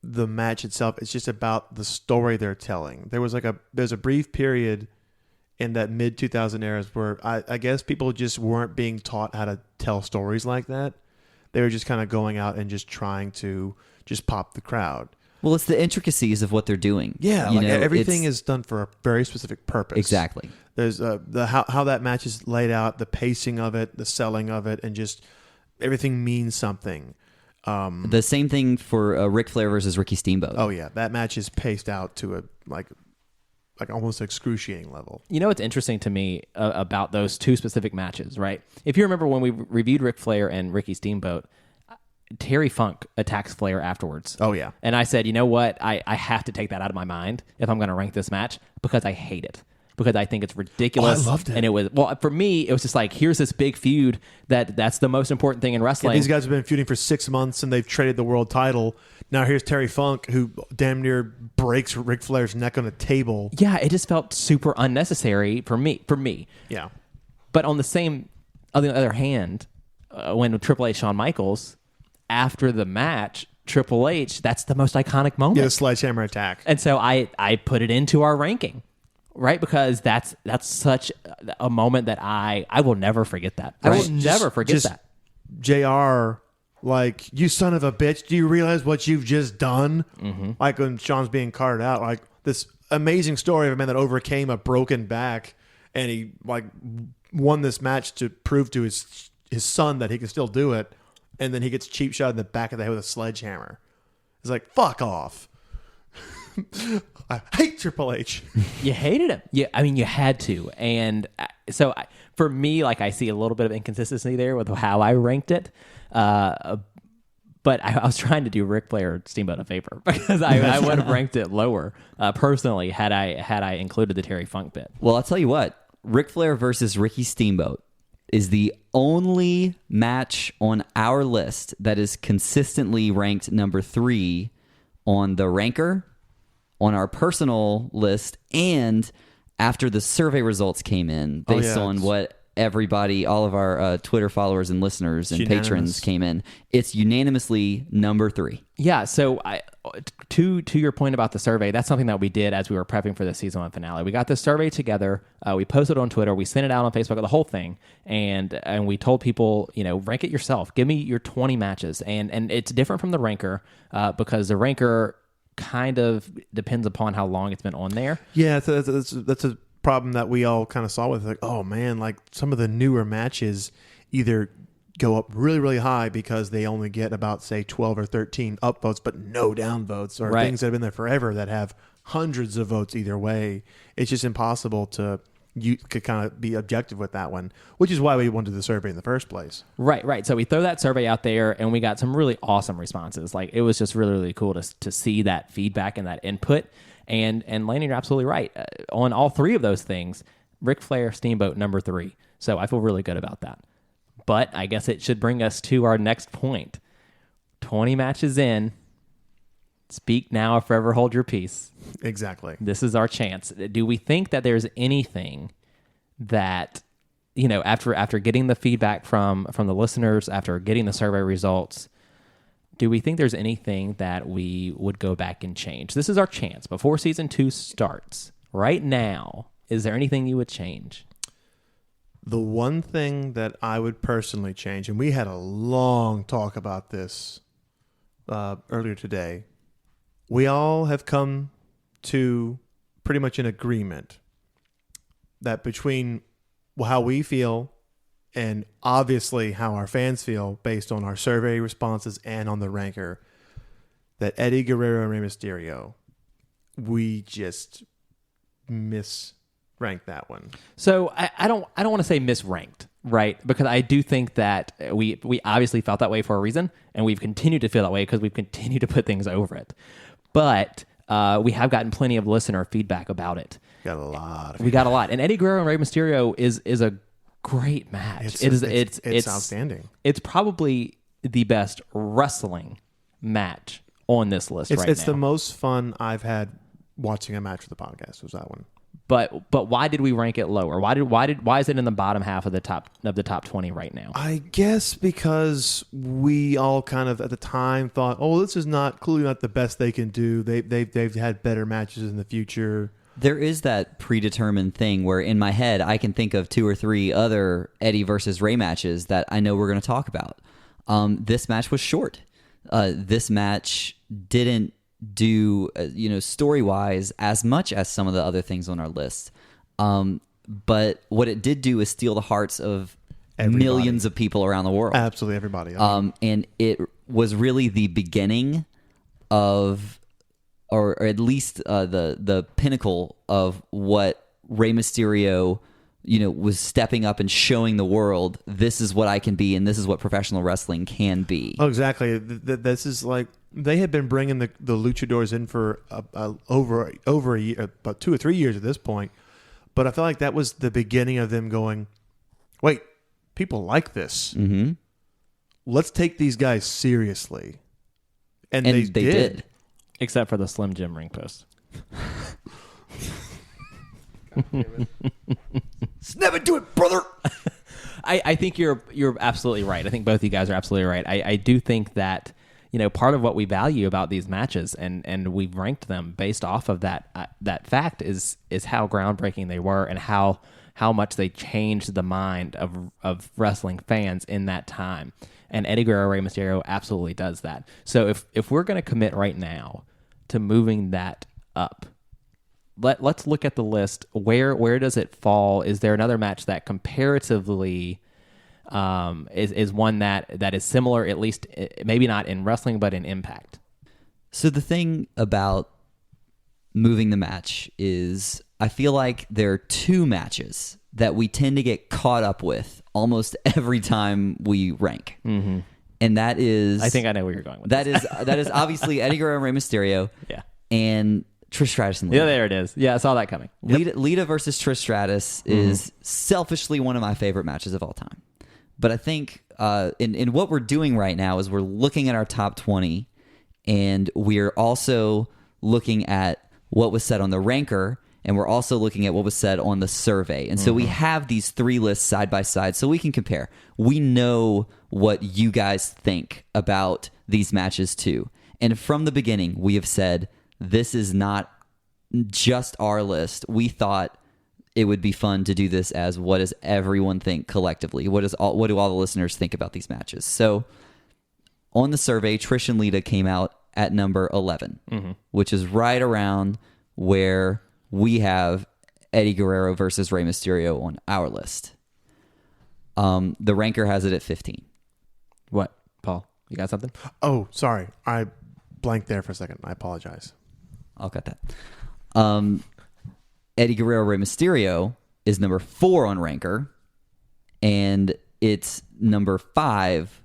the match itself. It's just about the story they're telling. There's a brief period in that mid 2000 eras where I guess people just weren't being taught how to tell stories like that. They were just kind of going out and just trying to just pop the crowd. Well, it's the intricacies of what they're doing. Yeah, everything is done for a very specific purpose. Exactly. There's how that match is laid out, the pacing of it, the selling of it, and just everything means something. The same thing for Ric Flair versus Ricky Steamboat. Oh yeah, that match is paced out to a almost excruciating level. You know what's interesting to me about those two specific matches, right? If you remember when we reviewed Ric Flair and Ricky Steamboat, Terry Funk attacks Flair afterwards. Oh yeah, and I said, you know what? I have to take that out of my mind if I'm going to rank this match because I hate it. Because I think it's ridiculous. Oh, I loved it. And it was, for me, it was just here's this big feud that's the most important thing in wrestling. these guys have been feuding for 6 months and they've traded the world title. Now here's Terry Funk, who damn near breaks Ric Flair's neck on a table. Yeah, it just felt super unnecessary for me. Yeah. But on the other hand, when Triple H Shawn Michaels, after the match, Triple H, that's the most iconic moment. Yeah, the sledgehammer attack. And so I put it into our ranking. Right, because that's such a moment that I will never forget that. I will never forget that. JR, you son of a bitch, do you realize what you've just done? Mm-hmm. When Shawn's being carted out, this amazing story of a man that overcame a broken back and he won this match to prove to his son that he can still do it, and then he gets cheap shot in the back of the head with a sledgehammer. It's fuck off. I hate Triple H. You hated him. Yeah, I mean, you had to. And so for me, I see a little bit of inconsistency there with how I ranked it. But I was trying to do Ric Flair Steamboat a favor because I would have ranked it lower personally had I included the Terry Funk bit. Well, I'll tell you what. Ric Flair versus Ricky Steamboat is the only match on our list that is consistently ranked number 3 on the ranker, on our personal list, and after the survey results came in based on what everybody, all of our Twitter followers and listeners and patrons came in, it's unanimously number 3. Yeah, so to your point about the survey, that's something that we did as we were prepping for the season 1 finale. We got this survey together, we posted it on Twitter, we sent it out on Facebook, the whole thing, and we told people, rank it yourself. Give me your 20 matches, and it's different from the ranker because the ranker kind of depends upon how long it's been on there. Yeah, that's a problem that we all kind of saw with oh man, some of the newer matches either go up really, really high because they only get about, say, 12 or 13 up votes, but no down votes, or things that have been there forever that have hundreds of votes either way. It's just impossible to you could kind of be objective with that one, which is why we wanted the survey in the first place. Right. So we throw that survey out there, and we got some really awesome responses. Like, it was just really, really cool to see that feedback and that input. And Landon, you're absolutely right. On all three of those things, Ric Flair, Steamboat, number 3. So I feel really good about that. But I guess it should bring us to our next point. 20 matches in. Speak now or forever hold your peace. Exactly. This is our chance. Do we think that there's anything that, after getting the feedback from the listeners, after getting the survey results, do we think there's anything that we would go back and change? This is our chance before season 2 starts. Right now, is there anything you would change? The one thing that I would personally change, and we had a long talk about this earlier today, we all have come to pretty much an agreement that between how we feel and obviously how our fans feel based on our survey responses and on the ranker, that Eddie Guerrero and Rey Mysterio, we just misranked that one. So I don't want to say misranked, right? Because I do think that we obviously felt that way for a reason, and we've continued to feel that way because we've continued to put things over it. But we have gotten plenty of listener feedback about it. Got a lot. We got a lot, and Eddie Guerrero and Rey Mysterio is a great match. It's outstanding. It's probably the best wrestling match on this list right now. It's the most fun I've had watching a match of the podcast. Was that one? But why did we rank it lower? Why is it in the bottom half of the top 20 right now? I guess because we all kind of at the time thought, oh, this is clearly not the best they can do. They've had better matches in the future. There is that predetermined thing where in my head I can think of 2 or 3 other Eddie versus Rey matches that I know we're going to talk about. This match was short. This match didn't do story-wise as much as some of the other things on our list. But what it did do is steal the hearts of Everybody. Millions of people around the world. Absolutely everybody. And it was really the beginning of, or at least the pinnacle of what Rey Mysterio, was stepping up and showing the world, this is what I can be, and this is what professional wrestling can be. Oh, exactly. This is like, they had been bringing the luchadors in for over a year, about 2 or 3 years at this point. But I feel like that was the beginning of them going, wait, people like this. Mm-hmm. Let's take these guys seriously. And they they did. Except for the Slim Jim ring post. Never do it, brother. I think you're absolutely right. I think both of you guys are absolutely right. I do think that part of what we value about these matches, and we've ranked them based off of that fact, is how groundbreaking they were and how much they changed the mind of wrestling fans in that time. And Eddie Guerrero, Rey Mysterio absolutely does that. So if we're going to commit right now to moving that up, let's look at the list. Where does it fall? Is there another match that comparatively is one that is similar, at least maybe not in wrestling, but in impact? So the thing about moving the match is I feel like there are 2 matches that we tend to get caught up with almost every time we rank. Mm-hmm. And that is... I think I know where you're going with that. That is obviously Eddie Guerrero and Rey Mysterio. Yeah. And Trish Stratus and Lita. Yeah, there it is. Yeah, I saw that coming. Lita versus Trish Stratus is selfishly one of my favorite matches of all time. But I think in what we're doing right now is we're looking at our top 20, and we're also looking at what was said on the ranker, and we're also looking at what was said on the survey. And so we have these 3 lists side by side so we can compare. We know what you guys think about these matches too. And from the beginning, we have said this is not just our list. We thought it would be fun to do this as what does everyone think collectively? What do all the listeners think about these matches? So on the survey, Trish and Lita came out at number 11, which is right around where we have Eddie Guerrero versus Rey Mysterio on our list. The ranker has it at 15. What, Paul? You got something? Oh, sorry. I blanked there for a second. I apologize. I'll cut that. Eddie Guerrero, Rey Mysterio is number 4 on Ranker, and it's number 5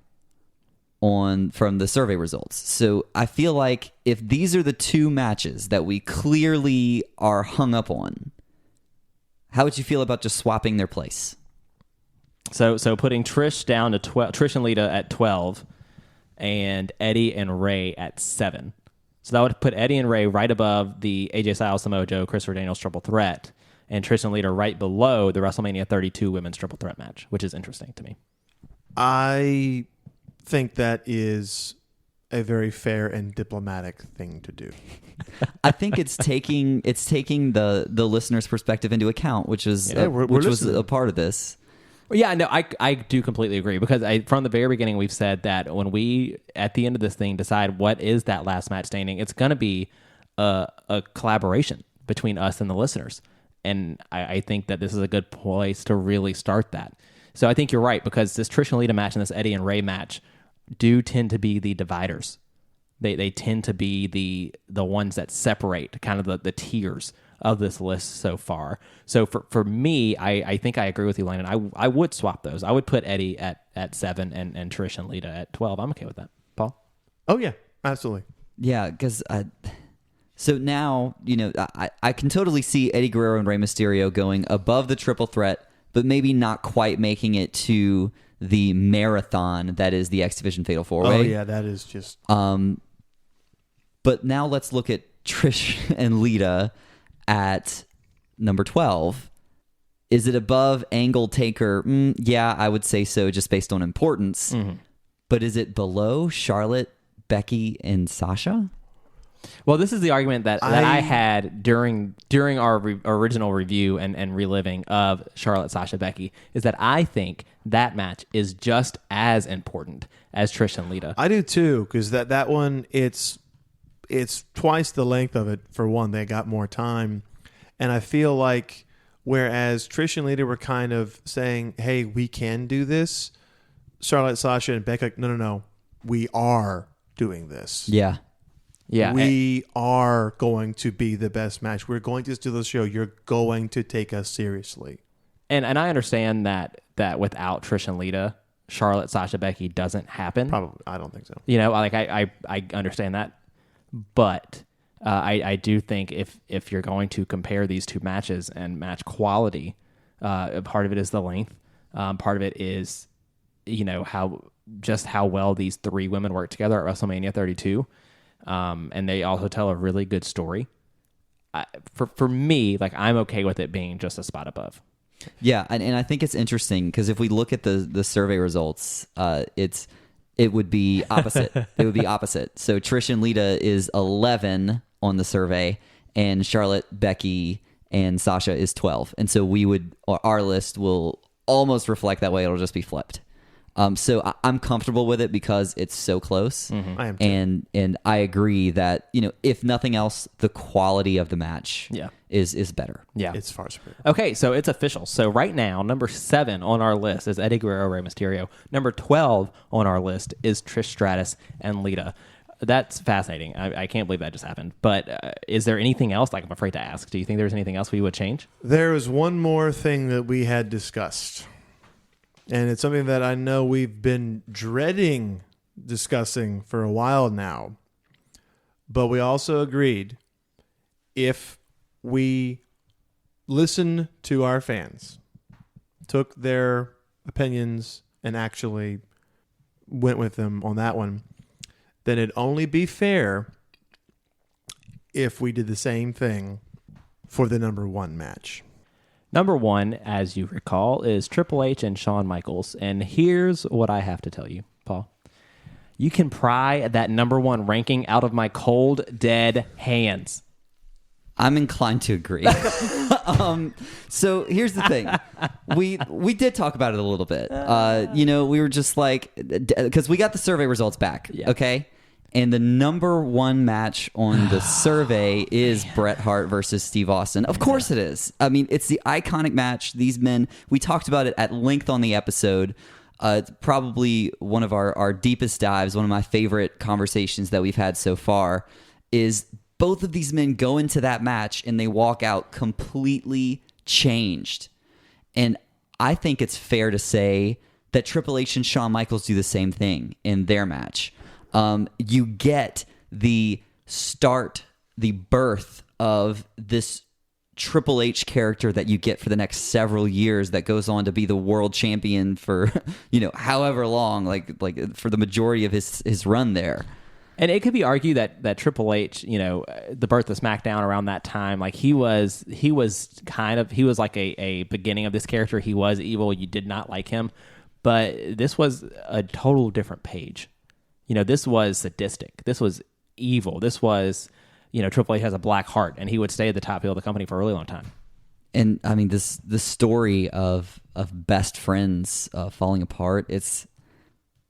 from the survey results. So I feel like if these are the 2 matches that we clearly are hung up on, how would you feel about just swapping their place? So putting Trish down to 12, Trish and Lita at 12, and Eddie and Ray at 7. So that would put Eddie and Ray right above the AJ Styles, Samoa Joe, Christopher Daniels triple threat, and Trish and Lita right below the WrestleMania 32 women's triple threat match, which is interesting to me. I think that is a very fair and diplomatic thing to do. I think it's taking the listener's perspective into account, which was we're which was listening. a part of this. Yeah, no, I do completely agree, because from the very beginning we've said that when we, at the end of this thing, decide what is that last match standing, it's going to be a collaboration between us and the listeners. And I think that this is a good place to really start that. So I think you're right, because this Trish and Lita match and this Eddie and Ray match do tend to be the dividers. They tend to be the ones that separate kind of the tiers of this list so far. So for me, I think I agree with you, Landon. I would swap those. I would put Eddie at 7 and Trish and Lita at 12. I'm okay with that. Paul? Oh, yeah, absolutely. Yeah, because so now, I can totally see Eddie Guerrero and Rey Mysterio going above the triple threat, but maybe not quite making it to the marathon that is the X Division Fatal 4-Way. Oh, yeah, that is just... But now let's look at Trish and Lita at number 12. Is it above Angle Taker? Yeah, I would say so, just based on importance. Mm-hmm. But is it below Charlotte, Becky, and Sasha? Well, this is the argument that I had during our original review and reliving of Charlotte, Sasha, Becky, is that I think that match is just as important as Trish and Lita. I do too, because that one, it's twice the length of it. For one, they got more time, and I feel like whereas Trish and Lita were kind of saying, "Hey, we can do this," Charlotte, Sasha, and Becky, like, no, we are doing this. Yeah. Yeah, We are going to be the best match. We're going to do the show. You're going to take us seriously. and I understand that without Trish and Lita, Charlotte, Sasha, Becky doesn't happen. Probably, I don't think so. Like I understand that, but I do think if you're going to compare these 2 matches and match quality, part of it is the length. Part of it is, how well these 3 women work together at WrestleMania 32. And they also tell a really good story. For me, I'm okay with it being just a spot above. Yeah, and I think it's interesting because if we look at the survey results, it would be opposite. It would be opposite. So Trish and Lita is 11 on the survey, and Charlotte, Becky, and Sasha is 12. And so our list will almost reflect that way. It'll just be flipped. So I'm comfortable with it because it's so close. Mm-hmm. I am too. And I agree that, if nothing else, the quality of the match is better. Yeah. It's far superior. Okay, so it's official. So right now, number 7 on our list is Eddie Guerrero, Rey Mysterio. Number 12 on our list is Trish Stratus and Lita. That's fascinating. I can't believe that just happened. But is there anything else? I'm afraid to ask. Do you think there's anything else we would change? There was one more thing that we had discussed. And it's something that I know we've been dreading discussing for a while now. But we also agreed if we listen to our fans, took their opinions and actually went with them on that one, then it'd only be fair if we did the same thing for the number 1 match. Number 1, as you recall, is Triple H and Shawn Michaels. And here's what I have to tell you, Paul. You can pry that number 1 ranking out of my cold, dead hands. I'm inclined to agree. So here's the thing. We did talk about it a little bit. We were just because we got the survey results back. Yeah. Okay. And the number 1 match on the survey is Bret Hart versus Steve Austin. Of course it is. I mean, it's the iconic match. These men, we talked about it at length on the episode. It's probably one of our deepest dives, one of my favorite conversations that we've had so far, is both of these men go into that match and they walk out completely changed. And I think it's fair to say that Triple H and Shawn Michaels do the same thing in their match. You get the start, the birth of this Triple H character that you get for the next several years that goes on to be the world champion for, however long, like for the majority of his run there. And it could be argued that Triple H, the birth of SmackDown around that time, like he was like a beginning of this character. He was evil. You did not like him, but this was a total different Page. This was sadistic. This was evil. This was, Triple H has a black heart, and he would stay at the top heel of the company for a really long time. And I mean, the story of best friends falling apart. It's,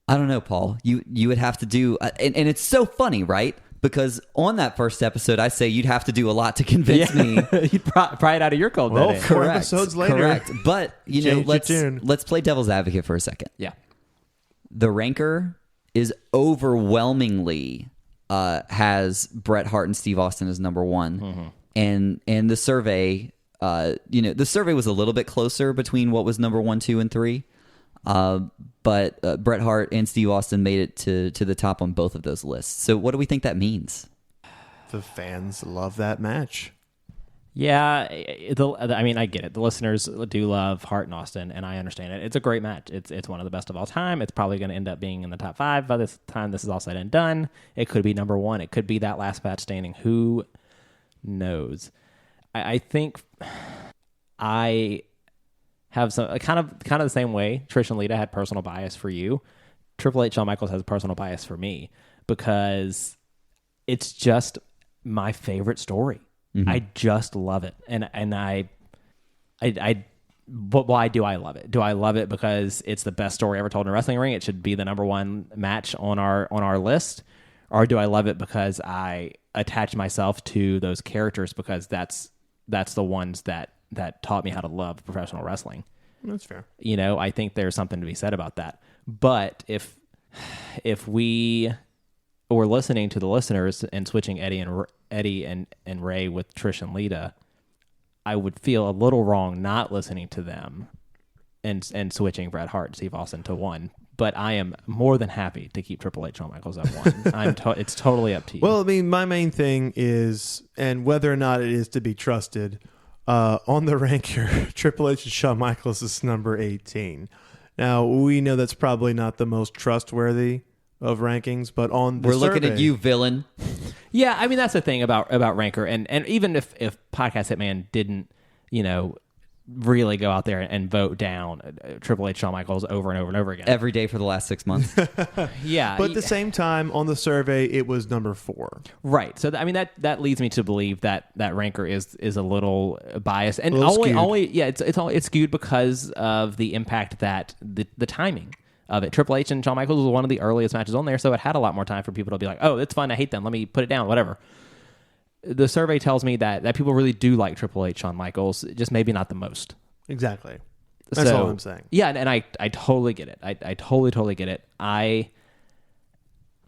I don't know, Paul. You would have to do, and it's so funny, right? Because on that first episode, I say you'd have to do a lot to convince me. You'd pry it out of your cold. Well, that is. 4 episodes later. Correct. But Change your tune. let's play devil's advocate for a second. Yeah. The Ranker is overwhelmingly has Bret Hart and Steve Austin as number one, and the survey, the survey was a little bit closer between what was number 1, 2, and 3, but Bret Hart and Steve Austin made it to the top on both of those lists. So what do we think that means? The fans love that match. Yeah, I get it. The listeners do love Hart and Austin, and I understand it. It's a great match. It's one of the best of all time. It's probably going to end up being in the top 5 by this time this is all said and done. It could be number 1. It could be that last match standing. Who knows? I think I have some kind of the same way Trish and Lita had personal bias for you. Triple H, Shawn Michaels has a personal bias for me because it's just my favorite story. I just love it, and I but why do I love it? Do I love it because it's the best story ever told in a wrestling ring? It should be the number 1 match on our list, or do I love it because I attach myself to those characters because that's the ones that taught me how to love professional wrestling? That's fair. I think there's something to be said about that. But if we were listening to the listeners and switching Eddie and Ray with Trish and Lita, I would feel a little wrong not listening to them and switching Bret Hart and Steve Austin to 1. But I am more than happy to keep Triple H, Shawn Michaels at 1. It's totally up to you. Well, I mean, my main thing is, and whether or not it is to be trusted, on the ranker, Triple H and Shawn Michaels is number 18. Now, we know that's probably not the most trustworthy of rankings, but on the We're looking survey, at you, villain. Yeah, I mean that's the thing about Ranker, and even if Podcast Hitman didn't, really go out there and vote down Triple H, Shawn Michaels over and over and over again Every day for the last 6 months. yeah, but at the same time, on the survey, it was number 4. right. So that leads me to believe that Ranker is a little biased, and skewed. it's skewed because of the impact that the timing of it. Triple H and Shawn Michaels was one of the earliest matches on there, so it had a lot more time for people to be like, oh, it's fun, I hate them, let me put it down, whatever. The survey tells me that people really do like Triple H, Shawn Michaels, just maybe not the most. Exactly. That's all I'm saying. Yeah, and I totally get it. I totally get it. I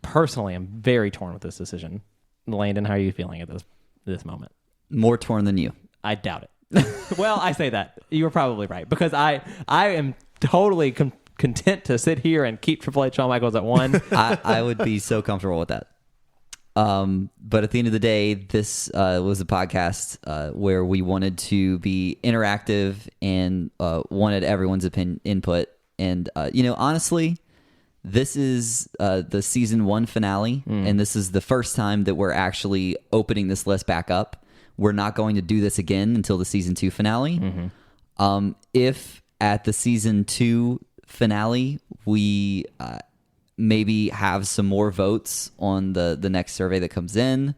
personally am very torn with this decision. Landon, how are you feeling at this moment? More torn than you. I doubt it. Well, I say that. You were probably right, because I am totally content to sit here and keep Triple H, Shawn Michaels at 1. I would be so comfortable with that. But at the end of the day, this was a podcast where we wanted to be interactive and wanted everyone's input. And, honestly, this is the season 1 finale, and this is the first time that we're actually opening this list back up. We're not going to do this again until the season 2 finale. If at the season 2 finale we maybe have some more votes on the next survey that comes in,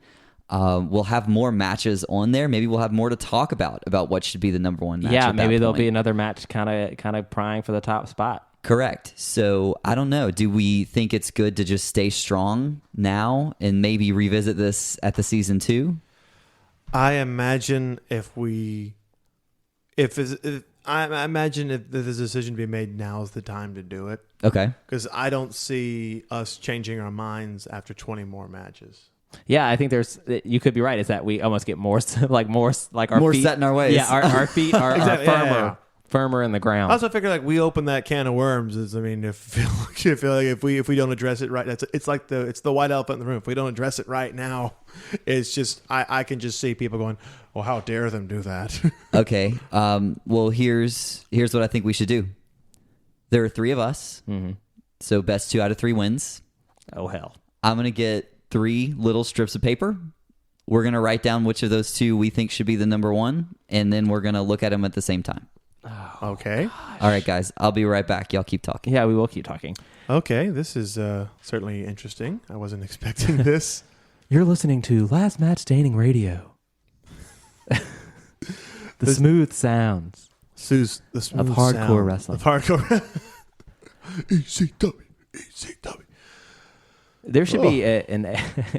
we'll have more matches on there. Maybe we'll have more to talk about what should be the number 1 match. Yeah, at maybe that there'll point. be another match kind of prying for the top spot. Correct. So I don't know. Do we think it's good to just stay strong now and maybe revisit this at the season 2? I imagine if there's a decision to be made, now is the time to do it. Okay. Because I don't see us changing our minds after 20 more matches. Yeah, I think you could be right. Is that we almost get more like our More feet, set in our ways. Yeah, our feet are, Exactly, are yeah. firmer in the ground. I also figure like we open that can of worms. Is I mean, if you feel like if we don't address it right, it's like the white elephant in the room. If we don't address it right now, it's just I can just see people going, "Well, how dare them do that?" Okay. Well, here's what I think we should do. There are 3 of us, so best 2 out of 3 wins. Oh hell! I'm gonna get 3 little strips of paper. We're gonna write down which of those 2 we think should be the number 1, and then we're gonna look at them at the same time. Okay. All right, guys. I'll be right back. Y'all keep talking. Yeah, we will keep talking. Okay. This is certainly interesting. I wasn't expecting this. You're listening to Last Match Standing Radio. The smooth sounds Sue's the smooth hardcore sound wrestling. Of hardcore. ECW. There should be an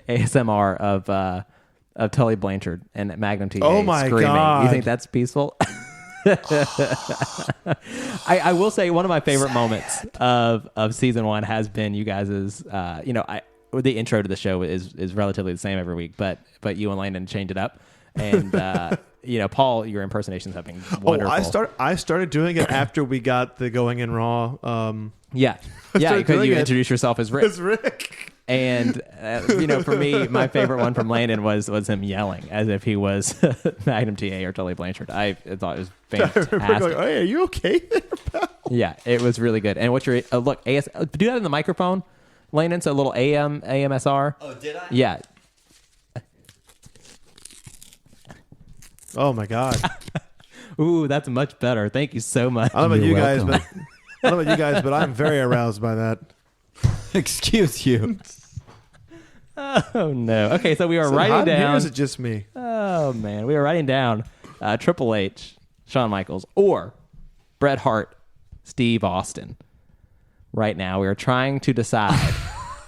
ASMR of Tully Blanchard and Magnum TA Oh my screaming. God. You think that's peaceful? I will say one of my favorite moments of season 1 has been you guys' the intro to the show is relatively the same every week, but you and Landon changed it up, and Paul, your impersonations have been wonderful. I started doing it after we got the Going in Raw. Yeah, started because doing you it. introduced yourself as Rick. It's Rick. And for me, my favorite one from Landon was him yelling as if he was Magnum TA or Tully Blanchard. I thought it was fantastic. We're going, hey, are you okay there, pal? Yeah, it was really good. And what's your look? Do that in the microphone, Landon. So a little AMSR. Oh, did I? Yeah. Oh my God. Ooh, that's much better. Thank you so much. I don't know about You're you guys, welcome. but I don't know about you guys, but I'm very aroused by that. Excuse you. Oh no. Okay, so we are Is it writing hot in here, or down. is it just me? Oh man, we are writing down Triple H, Shawn Michaels, or Bret Hart, Steve Austin. Right now, we are trying to decide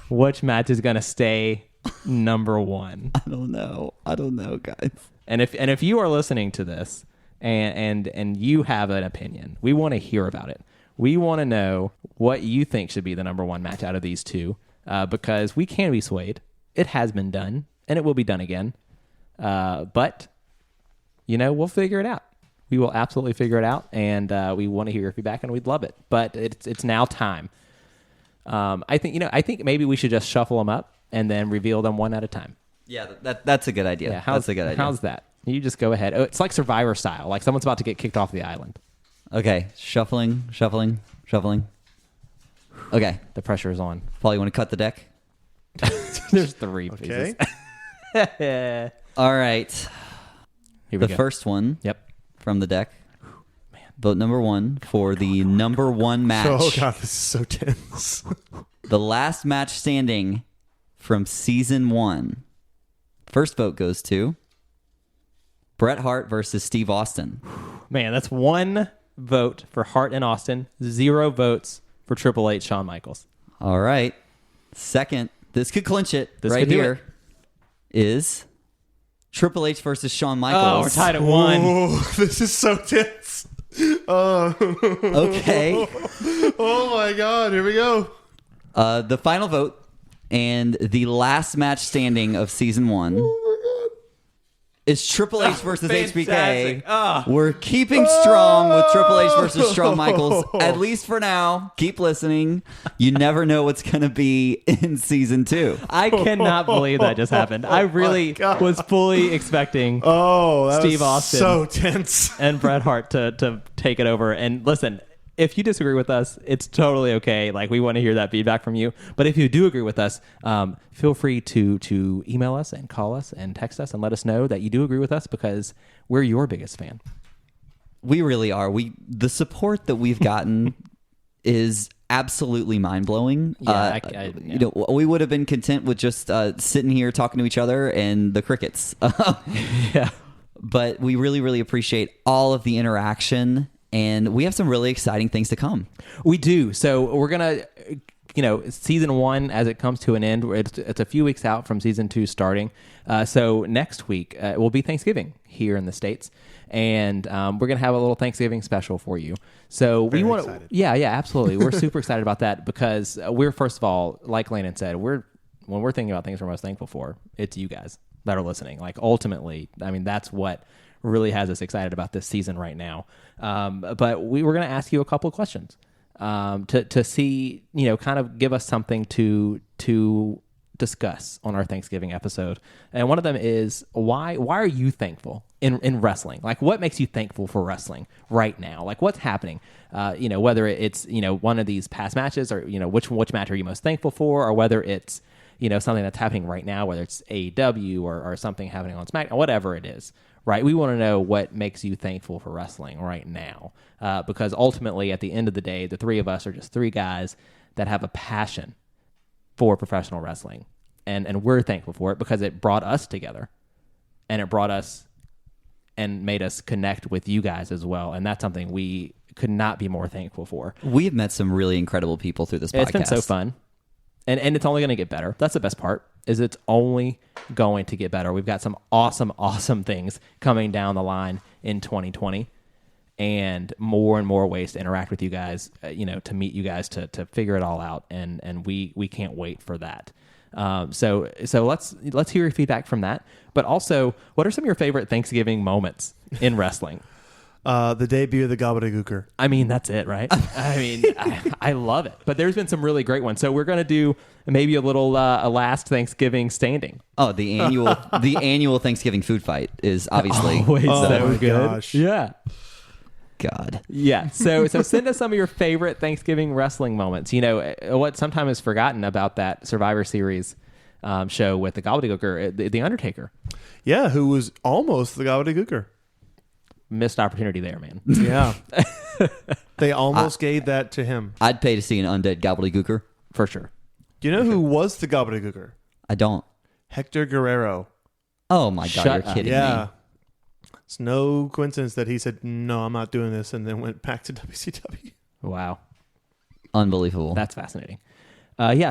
which match is going to stay number 1. I don't know, guys. And if you are listening to this and you have an opinion, we want to hear about it. We want to know what you think should be the number 1 match out of these 2, because we can be swayed. It has been done, and it will be done again. But we'll figure it out. We will absolutely figure it out, and we want to hear your feedback, and we'd love it. But it's now time. I think maybe we should just shuffle them up and then reveal them one at a time. Yeah, that's a good idea. Yeah, That's a good idea. How's that? You just go ahead. Oh, it's like Survivor style. Like someone's about to get kicked off the island. Okay, shuffling. Okay, The pressure is on. Paul, you want to cut the deck? There's 3 Okay. pieces. All right. Here we The go. first one Yep. from the deck. Vote number 1 for the number 1 match. Oh God, this is so tense. The last match standing from season 1. First vote goes to Bret Hart versus Steve Austin. Man, that's 1 vote for Hart and Austin, 0 votes for Triple H, Shawn Michaels. All right. Second, this could clinch it This right could do here, is Triple H versus Shawn Michaels. Oh, we're tied at 1. Oh, this is so tense. Oh. Okay. Oh my God, here we go. The final vote and the last match standing of season 1 is Triple H versus fantastic. HBK. We're keeping strong with Triple H versus Shawn Michaels, at least for now. Keep listening. You never know what's going to be in season 2. I cannot believe that just happened. I really God. was fully expecting Oh, that Steve was Austin. so tense. and Bret Hart to take it over. And listen, if you disagree with us, it's totally okay. Like, we want to hear that feedback from you. But if you do agree with us, feel free to email us and call us and text us and let us know that you do agree with us, because we're your biggest fan. We really are. The support that we've gotten is absolutely mind-blowing. Yeah, we would have been content with just sitting here talking to each other and the crickets. Yeah. But we really, really appreciate all of the interaction, and we have some really exciting things to come. We do. So we're going to, season 1, as it comes to an end, it's a few weeks out from season 2 starting. So next week will be Thanksgiving here in the States. And we're going to have a little Thanksgiving special for you. So we want to, excited. yeah, absolutely. We're super excited about that, because we're, first of all, like Landon said, we're when we're thinking about things we're most thankful for, it's you guys that are listening. Like ultimately, I mean, that's what really has us excited about this season right now. But we were going to ask you a couple of questions to see, kind of give us something to discuss on our Thanksgiving episode. And one of them is why are you thankful in wrestling? Like what makes you thankful for wrestling right now? Like what's happening? Whether it's, one of these past matches or, which match are you most thankful for, or whether it's, something that's happening right now, whether it's AEW or something happening on SmackDown, whatever it is, right? We want to know what makes you thankful for wrestling right now. Because ultimately at the end of the day, the three of us are just three guys that have a passion for professional wrestling. And we're thankful for it because it brought us together and it brought us and made us connect with you guys as well. And that's something we could not be more thankful for. We have met some really incredible people through this podcast. It's been so fun. And it's only going to get better. That's the best part, is it's only going to get better. We've got some awesome things coming down the line in 2020 and more ways to interact with you guys, to meet you guys, to figure it all out. And we can't wait for that. So let's hear your feedback from that. But also, what are some of your favorite Thanksgiving moments in wrestling? The debut of the Gobbledygooker. I mean, that's it, right? I mean, I love it. But there's been some really great ones. So we're going to do maybe a little a last Thanksgiving standing. Oh, the annual Thanksgiving food fight is obviously Always so my good. gosh. Yeah. God. Yeah. So send us some of your favorite Thanksgiving wrestling moments. What sometimes is forgotten about that Survivor Series show with the Gobbledygooker, the Undertaker. Yeah, who was almost the Gobbledygooker. Missed opportunity there, man. Yeah. They almost gave that to him. I'd pay to see an undead gobbledygooker. For sure. Do you know who was the Gobbledygooker? I don't. Hector Guerrero. Oh my God, Shut you're up. kidding Yeah. me. It's no coincidence that he said, no, I'm not doing this, and then went back to WCW. Wow. Unbelievable. That's fascinating.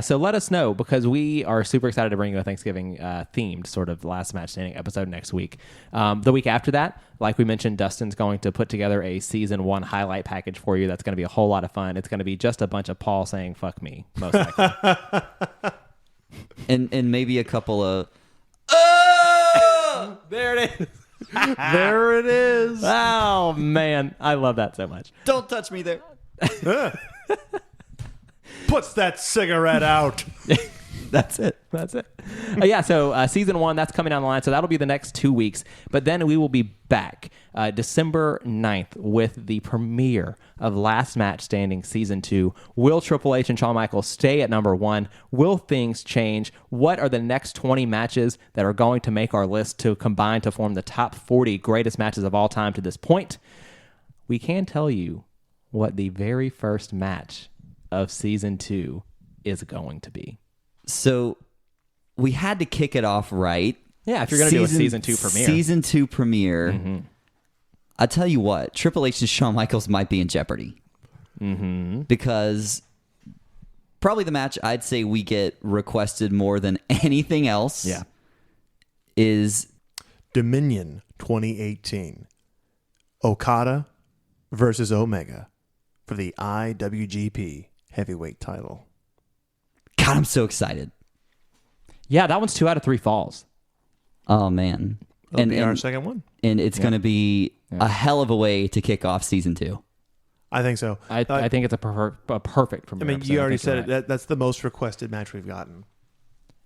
So let us know, because we are super excited to bring you a Thanksgiving themed sort of last match standing episode next week. The week after that, like we mentioned, Dustin's going to put together a season 1 highlight package for you. That's going to be a whole lot of fun. It's going to be just a bunch of Paul saying "fuck me," most likely. and maybe a couple of There it is. There it is. Oh man, I love that so much. don't touch me there. Puts that cigarette out. That's it. That's it. So season 1, that's coming down the line. So that'll be the next 2 weeks. But then we will be back December 9th with the premiere of Last Match Standing Season 2. Will Triple H and Shawn Michaels stay at number 1? Will things change? What are the next 20 matches that are going to make our list to combine to form the top 40 greatest matches of all time to this point? We can tell you what the very first match of Season 2 is going to be. So we had to kick it off right. Yeah, if you're going to do a Season 2 premiere. Season 2 premiere. I tell you what, Triple H and Shawn Michaels might be in jeopardy. Because probably the match I'd say we get requested more than anything else is Dominion 2018. Okada versus Omega for the IWGP Heavyweight title. God, I'm so excited. Yeah, that one's 2 out of 3 falls. Oh, man. It'll be our second one. And it's going to be a hell of a way to kick off Season 2. I think so. I think it's a perfect premiere. I mean, episode. you already think you're said it. right. That's the most requested match we've gotten.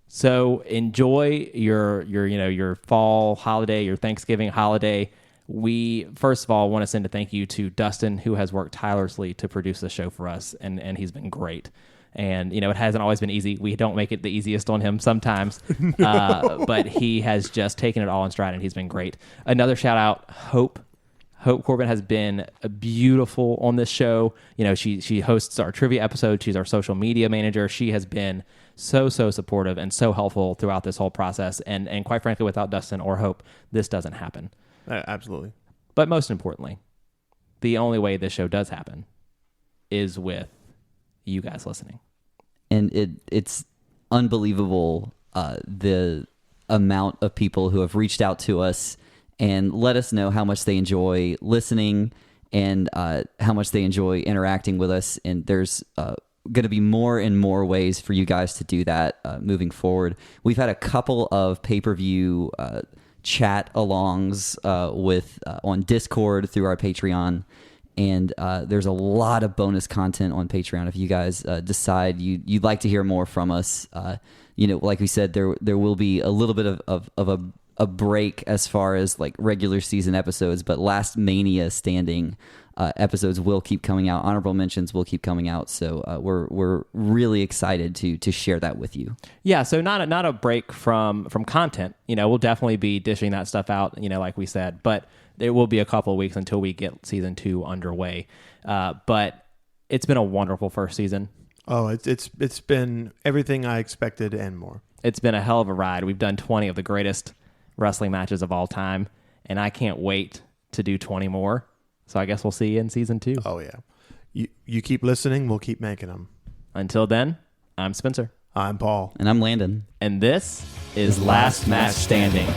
So enjoy your fall holiday, your Thanksgiving holiday. We first of all want to send a thank you to Dustin, who has worked tirelessly to produce the show for us, and he's been great. And it hasn't always been easy. We don't make it the easiest on him sometimes, but he has just taken it all in stride, and he's been great. Another shout out, Hope. Hope Corbin has been beautiful on this show. She hosts our trivia episode. She's our social media manager. She has been so supportive and so helpful throughout this whole process. And quite frankly, without Dustin or Hope, this doesn't happen. Absolutely. But most importantly, the only way this show does happen is with you guys listening. And it's unbelievable the amount of people who have reached out to us and let us know how much they enjoy listening and how much they enjoy interacting with us. And there's going to be more and more ways for you guys to do that moving forward. We've had a couple of pay-per-view chat alongs with on Discord through our Patreon. And there's a lot of bonus content on Patreon. If you guys decide you'd like to hear more from us, like we said, there will be a little bit of a break as far as like regular season episodes, but Last Mania standing episodes will keep coming out. Honorable mentions will keep coming out. So we're really excited to share that with you. Yeah, so not a break from content. We'll definitely be dishing that stuff out. Like we said, but there will be a couple of weeks until we get season 2 underway. But it's been a wonderful first season. Oh, it's been everything I expected and more. It's been a hell of a ride. We've done 20 of the greatest wrestling matches of all time, and I can't wait to do 20 more. So I guess we'll see you in season 2. Oh yeah, you keep listening, we'll keep making them. Until then, I'm Spencer. I'm Paul. And I'm Landon. And this is Last Match Standing.